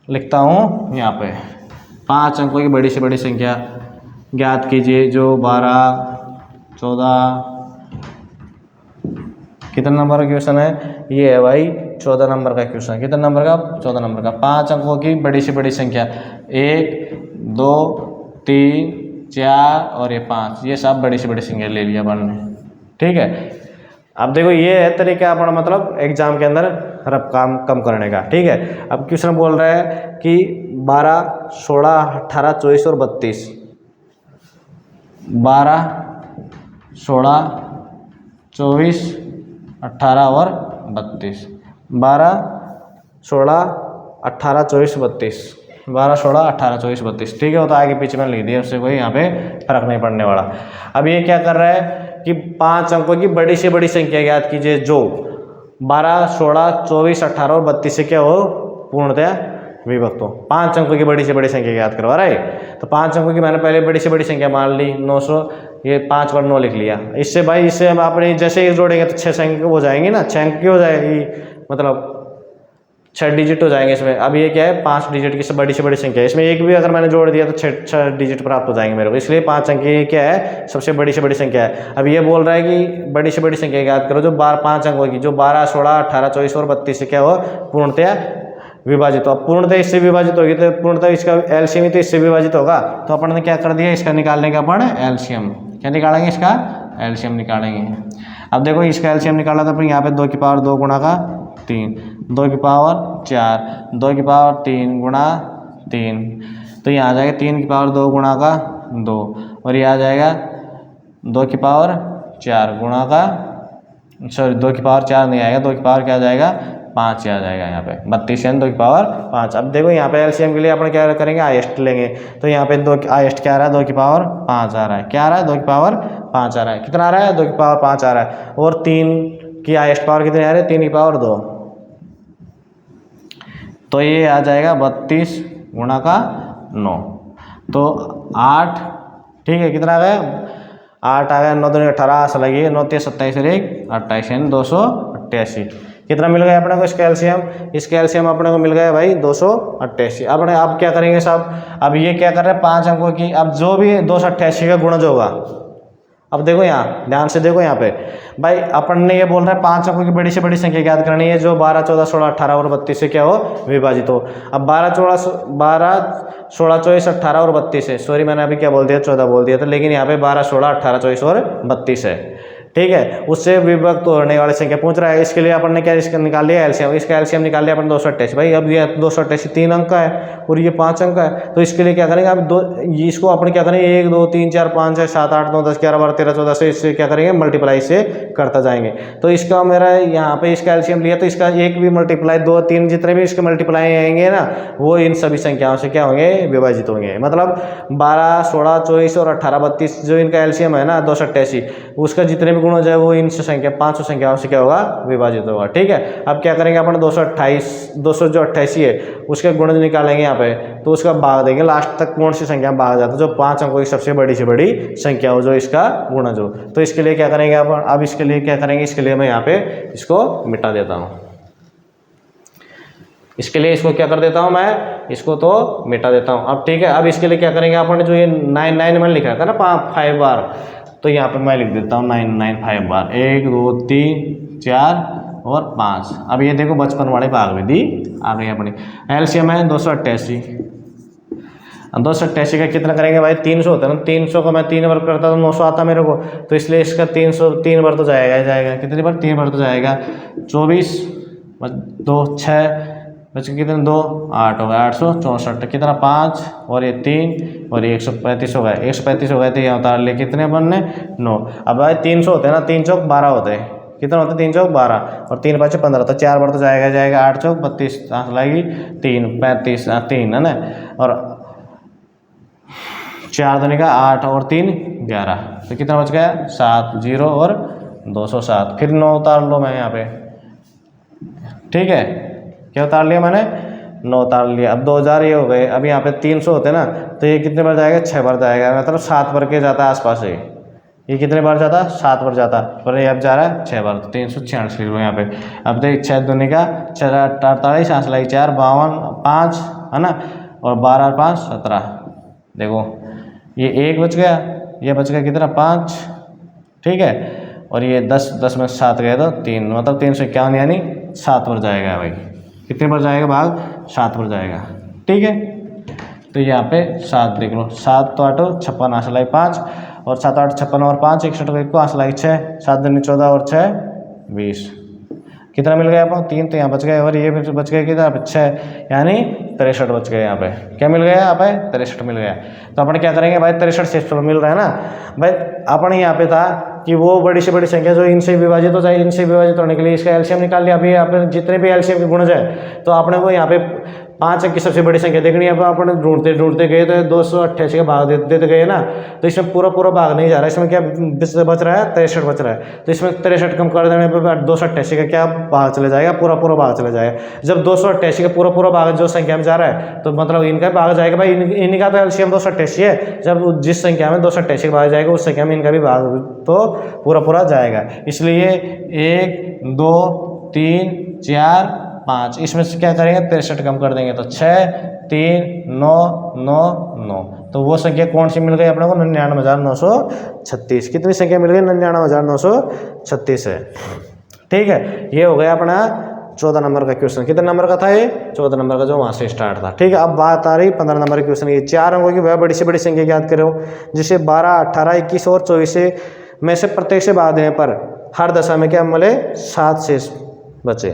लिखता हूँ यहाँ पे 5 अंकों की बड़ी से बड़ी संख्या ज्ञात कीजिए जो 12 14, कितना नंबर का क्वेश्चन है ये है भाई 14 नंबर का क्वेश्चन, कितना नंबर का 14 नंबर का। 5 अंकों की बड़ी से बड़ी संख्या 1 2 3 4 और ये 5, ये सब बड़ी से बड़ी संख्या ले लिया अपन ने, ठीक है। अब देखो ये है तरीका अपना मतलब एग्जाम के अंदर रफ काम कम करने का, ठीक है। अब क्वेश्चन बोल रहा है कि 12 16 18 24 और 32, 12 16 24 18 और 32, 12 16 18 24 32, 12 16 18 24 32, ठीक है। वो तो आगे पीछे मैंने लिख दिया, उससे कोई यहाँ पे फर्क नहीं पड़ने वाला। अब ये क्या कर रहा है कि 5 अंकों की बड़ी से बड़ी संख्या ज्ञात कीजिए जो 12 16 24 18 और 32 से क्या हो पूर्णतः विभक्त हो। 5 अंकों की बड़ी से बड़ी संख्या ज्ञात करवा रहा है, तो 5 अंकों की मैंने पहले बड़ी से बड़ी संख्या मान ली 900, ये 5 बार 9 लिख लिया। इससे भाई इससे हम अपने जैसे ही जोड़ेंगे तो 6 संख्या हो जाएंगी ना, 6 अंक की हो जाएगी, मतलब 6 डिजिट हो जाएंगे इसमें। अब ये क्या है 5 डिजिट की बड़ी से बड़ी संख्या है, इसमें एक भी अगर मैंने जोड़ दिया तो 6 डिजिट प्राप्त हो जाएंगे मेरे को, इसलिए 5 अंक की क्या है सबसे बड़ी से बड़ी संख्या है। अब ये बोल रहा है कि बड़ी से बड़ी संख्या याद करो जो 5 अंकों की जो 12 16 18 24 और 32 से क्या हो पूर्णतः विभाजित हो। अब पूर्णतः इससे विभाजित होगी तो पूर्णतः इसका एलसीएम ही तो इससे विभाजित होगा, तो अपन ने क्या कर दिया इसका निकालने का अपन एलसीएम क्या निकालेंगे, इसका एलसीएम निकालेंगे। अब देखो इसका एलसीएम निकाला तो अपन यहाँ पे 2 की पावर 2 गुणा का 3, 2 की पावर 4, 2 की पावर 3 गुणा 3, तो यहाँ आ जाएगा 3 की पावर 2 गुणा का 2, और ये आ जाएगा 2 की पावर 4 गुणा का 2 की पावर 4 नहीं आएगा, 2 की पावर क्या आ जाएगा 5 आ जाएगा यहाँ पे 32 यानी 2 की पावर 5। अब देखो यहाँ पे एलसीएम के लिए अपन क्या करेंगे, हाईएस्ट लेंगे। तो यहाँ पे 2 हाईएस्ट क्या आ रहा है, 2 की पावर 5 आ रहा है। क्या आ रहा है, 2 की पावर 5 आ रहा है। कितना आ रहा है, 2 की पावर 5 आ रहा है। और 3 की हाईएस्ट पावर कितनी आ रही है, 3 की पावर 2। तो ये आ जाएगा 32 गुणा का 9, तो 8। ठीक है, कितना आ गया, 8 आ गया। 9 दूनी 18 से लगी, 9 3 27 और 1 28 यानी 288। कितना मिल गया अपने को इसका एलसीएम, इसका एलसीएम अपने को मिल गया भाई 288। अपने आप क्या करेंगे साहब, अब ये क्या कर रहे हैं 5 अंकों की, अब जो भी 288 का गुणज होगा, अब देखो यहाँ ध्यान से देखो यहाँ पे भाई, अपन ने ये बोल रहा है 5 अंकों की बड़ी से बड़ी संख्या याद करनी है जो 12 14 16 18 और 32 से क्या हो, विभाजित हो। अब 12 16 24 18 और 32 है, सॉरी मैंने अभी क्या बोल दिया, 14 बोल दिया था, लेकिन यहाँ पे 12 16 18 24 और 32 है। ठीक है, उससे विभक्त होने वाली संख्या पूछ रहा है। इसके लिए अपन ने क्या इसका निकाल लिया एलसीएम, इसका एलसीएम निकाल लिया अपन 288। भाई अब ये 288 3 अंक का है और ये 5 अंक का है, तो इसके लिए क्या करेंगे, अब इसको अपन क्या करेंगे 1 2 3 4 5 6 7 8 9 10 11 12 13 14 से इससे क्या करेंगे मल्टीप्लाई से करता जाएंगे। तो इसका मेरा यहाँ पे इसका एलसीएम लिया, तो इसका एक भी मल्टीप्लाई 2 3 जितने भी इसके मल्टीप्लाई आएंगे ना, वो इन सभी संख्याओं से क्या होंगे, विभाजित होंगे। मतलब 12 16 24 और 18 32 जो इनका एलसीएम है ना 288, उसका जितने भी गुण हो जाए वो इन संख्या 5 संख्याओं से क्या होगा, विभाजित होगा। ठीक है, अब क्या करेंगे अपन 228 जो 88 है उसके गुणज निकालेंगे यहाँ पे, तो उसका भाग देंगे लास्ट तक कौन सी संख्या में भाग जाता है, जो 5 अंकों की सबसे बड़ी से बड़ी संख्या हो जो इसका गुणज हो। तो इसके लिए क्या करेंगे अपन, अब इसके लिए क्या करेंगे, इसके लिए मैं यहाँ पे इसको मिटा देता हूँ। इसके लिए इसको क्या कर देता हूँ मैं, इसको तो मिटा देता हूँ। अब ठीक है, अब इसके लिए क्या करेंगे अपन, जो ये 9 9 मैंने लिखा था ना 5 बार, तो यहाँ पे मैं लिख देता हूँ 9 9 5 बार, 1 2 3 4 और 5। अब ये देखो बचपन वाले भाग विधि आ गई अपनी। एलसीएम है 288, 288 का कितना करेंगे भाई, 300 होता है ना, 300 को मैं 3 बार करता तो 900 आता मेरे को, तो इसलिए इसका 300 3 बार तो जाएगा, कितनी बार, 3 बार तो जाएगा। 24 2 6 बच्चे कितने, 2 8 हो गया, 864, कितना 5 और ये 3 और ये 135 हो गए, 135 हो गए, तो यहाँ उतार लिए कितने अपन ने 9। अब भाई 300 होते हैं ना, 3 चौक 12 होते हैं, कितना होता है 3 चौक 12 और 3 5 15, तो 4 बार तो जाएगा 8 चौक 32 लाएगी 3 35 3 है ना, और 4 दूनी का 8 और 3 11, तो कितना बच गया 7 0 और 207। फिर 9 उतार लो मैं यहाँ पे, ठीक है, क्या उतार लिया मैंने, 9 उतार लिया। अब 2000 ये हो गए। अब यहाँ पे 300 होते ना, तो ये कितने बार जाएगा, 6 बार जाएगा, मतलब 7 बार के जाता है आसपास से। ये कितने बार जाता, 7 बार जाता, पर ये अब जा रहा है 6 बार, तो 346 लिख लो यहाँ पे। अब देख 6 दूनी का 48 5 लगी 4 52 5 है ना, और 12 और 5 17। देखो ये 1 बच गया, ये बच गया कितना 5, ठीक है, और ये 10 में 7 गए तो 3, मतलब 351 यानी 7 बार जाएगा भाई। कितने बार जाएगा भाग, 7 बार जाएगा। ठीक है, तो यहाँ पे 7 देख लो, 7 तो 8 56 आंसर लाई 5 और 7 8 56 और 5 61 को आंसर लाई 6, 7 दूनी 14 और 6 20। कितना मिल गया आपको, 3 तो यहाँ बच गए, और ये बच गए कितना 6 यानी 63 बच गए। यहाँ पे क्या मिल गया, यहाँ पे 63 मिल गया। तो अपन क्या करेंगे भाई, 63 से मिल रहा है ना भाई, अपन यहाँ पे था कि वो बड़ी से बड़ी संख्या जो इनसे विभाजित हो जाए, इनसे विभाजित होने के लिए इसका एलसीएम निकाल लिया। अभी आपने जितने भी एलसीएम के गुणज है, तो आपने को यहाँ पे 5 अंक की सबसे बड़ी संख्या देखनी है। अब आपने ढूंढते गए तो 288 का भाग देते गए ना, तो इसमें पूरा भाग नहीं जा रहा है, इसमें क्या बच रहा है 63 बच रहा है। तो इसमें 63 कम कर देने पर 288 का क्या भाग चले जाएगा, पूरा भाग चले जाएगा। जब 288 का पूरा भाग जो संख्या में जा रहा है, तो मतलब इनका भाग जाएगा भाई, इनका तो एलसीएम 288 है। जब जिस संख्या में 288 का भाग जाएगा, उस संख्या में इनका भी भाग तो पूरा जाएगा। इसलिए 1 2 3 4 5, इसमें से क्या करेंगे 63 कम कर देंगे तो 6 3 9 9 9। तो वो संख्या कौन सी मिल गई अपने को, 99,936। कितनी संख्या मिल गई, 99,936 है। ठीक है, ये हो गया अपना 14 नंबर का क्वेश्चन। कितने नंबर का था ये, 14 नंबर का, जो वहाँ से स्टार्ट था। ठीक है, अब बात आ रही 15 नंबर के क्वेश्चन। ये 4 अंकों की वह बड़ी से बड़ी संख्या याद करो, जिसे 12 18 21 और 24 से में से प्रत्येक से भाग देने पर हर दशा में क्या मिले, 7 शेष बचे।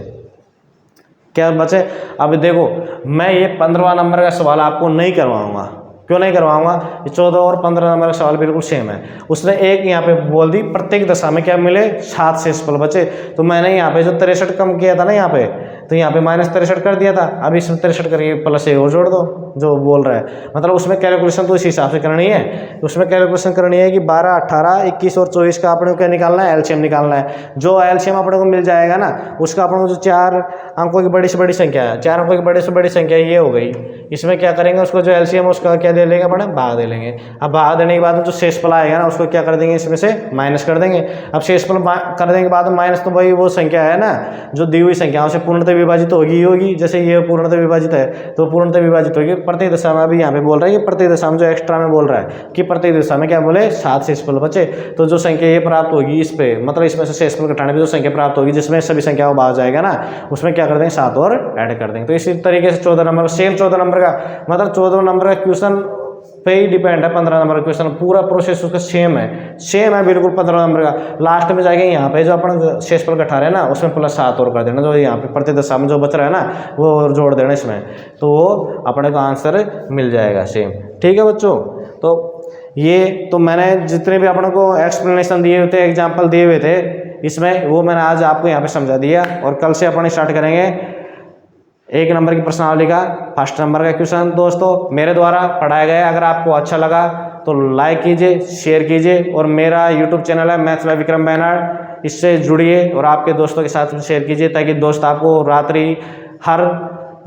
क्या बचे, अब देखो मैं ये 15वां नंबर का सवाल आपको नहीं करवाऊंगा। क्यों नहीं करवाऊंगा, ये 14 और 15 नंबर का सवाल बिल्कुल सेम है। उसने एक यहाँ पे बोल दी प्रत्येक दशा में क्या मिले, 7 शेषफल बचे। तो मैंने यहाँ पे जो 63 कम किया था ना, यहाँ पे तो यहाँ पे -63 कर दिया था, अब इसमें 63 करके प्लस एक और जोड़ दो जो बोल रहा है, मतलब उसमें कैलकुलेशन तो इस हिसाब से करनी है। उसमें कैलकुलेशन करनी है कि 12, 18, 21 और 24 का अपने को क्या निकालना है, एलसीएम निकालना है। जो एलसीएम अपने को मिल जाएगा ना, उसका अपने को जो 4 अंकों की बड़ी से बड़ी संख्या है, 4 अंकों की बड़ी से बड़ी संख्या ये हो गई। इसमें क्या करेंगे, उसको जो एलसीएम उसका क्या दे लेंगे अपने, भाग दे लेंगे। अब भाग देने के बाद जो शेषफल आएगा ना, उसको क्या कर देंगे, इसमें से माइनस कर देंगे। अब शेषफल कर देने के बाद माइनस तो भाई वो संख्या है ना जो दी हुई संख्याओं से पूर्णतः विभाजित होगी ही होगी। जैसे ये पूर्णतः विभाजित है तो पूर्णतः विभाजित होगी प्रति दशा में। अभी यहाँ पे बोल रहा है कि प्रति दशा में जो एक्स्ट्रा में बोल रहा है कि प्रति दशा में क्या बोले 7 शेषफल बचे, तो जो संख्या ये प्राप्त होगी इस पे, मतलब इसमें से शेषफल घटाने पे जो संख्या प्राप्त होगी जिसमें सभी संख्याओं भाग जाएगा ना, उसमें क्या कर देंगे 7 और ऐड कर देंगे। तो इसी तरीके से 14 नंबर सेम 14 नंबर का, मतलब 14 नंबर का क्वेश्चन पे ही डिपेंड है 15 नंबर का क्वेश्चन, पूरा प्रोसेस उसका सेम है बिल्कुल 15 नंबर का। लास्ट में जाके यहाँ पे जो अपन शेषफल घटा रहे हैं ना, उसमें प्लस 7 और कर देना, जो यहाँ पे प्रति दशा में जो बच रहा है ना वो और जोड़ देना इसमें, तो वो अपने को आंसर मिल जाएगा सेम। ठीक है बच्चों, तो ये तो मैंने जितने भी अपने को एक्सप्लेनेशन दिए हुए थे, एग्जाम्पल दिए हुए थे इसमें, वो मैंने आज आपको यहाँ पे समझा दिया। और कल से अपन स्टार्ट करेंगे 1 नंबर की प्रश्नावली का फर्स्ट नंबर का क्वेश्चन। दोस्तों मेरे द्वारा पढ़ाया गया, अगर आपको अच्छा लगा तो लाइक कीजिए, शेयर कीजिए, और मेरा यूट्यूब चैनल है मैथ्स बाय विक्रम बैनर्ड, इससे जुड़िए और आपके दोस्तों के साथ शेयर कीजिए, ताकि दोस्त आपको रात्रि हर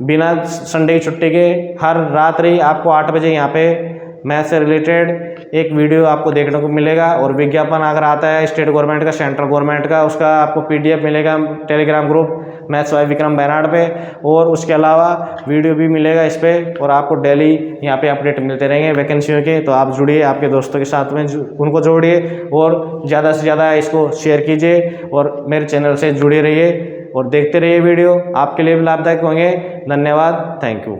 बिना संडे की छुट्टी के हर रात्रि आपको 8 बजे यहाँ पे मैथ से रिलेटेड एक वीडियो आपको देखने को मिलेगा। और विज्ञापन अगर आता है स्टेट गवर्नमेंट का, सेंट्रल गवर्नमेंट का, उसका आपको PDF मिलेगा Telegram group maths by Vikram बैनर्ड पे, और उसके अलावा वीडियो भी मिलेगा इस पर, और आपको डेली यहाँ पे अपडेट मिलते रहेंगे वैकेंसियों के। तो आप जुड़िए, आपके दोस्तों के साथ में उनको जोड़िए, और ज़्यादा से ज़्यादा इसको शेयर कीजिए, और मेरे चैनल से जुड़े रहिए और देखते रहिए वीडियो, आपके लिए भी लाभदायक होंगे। धन्यवाद, थैंक यू।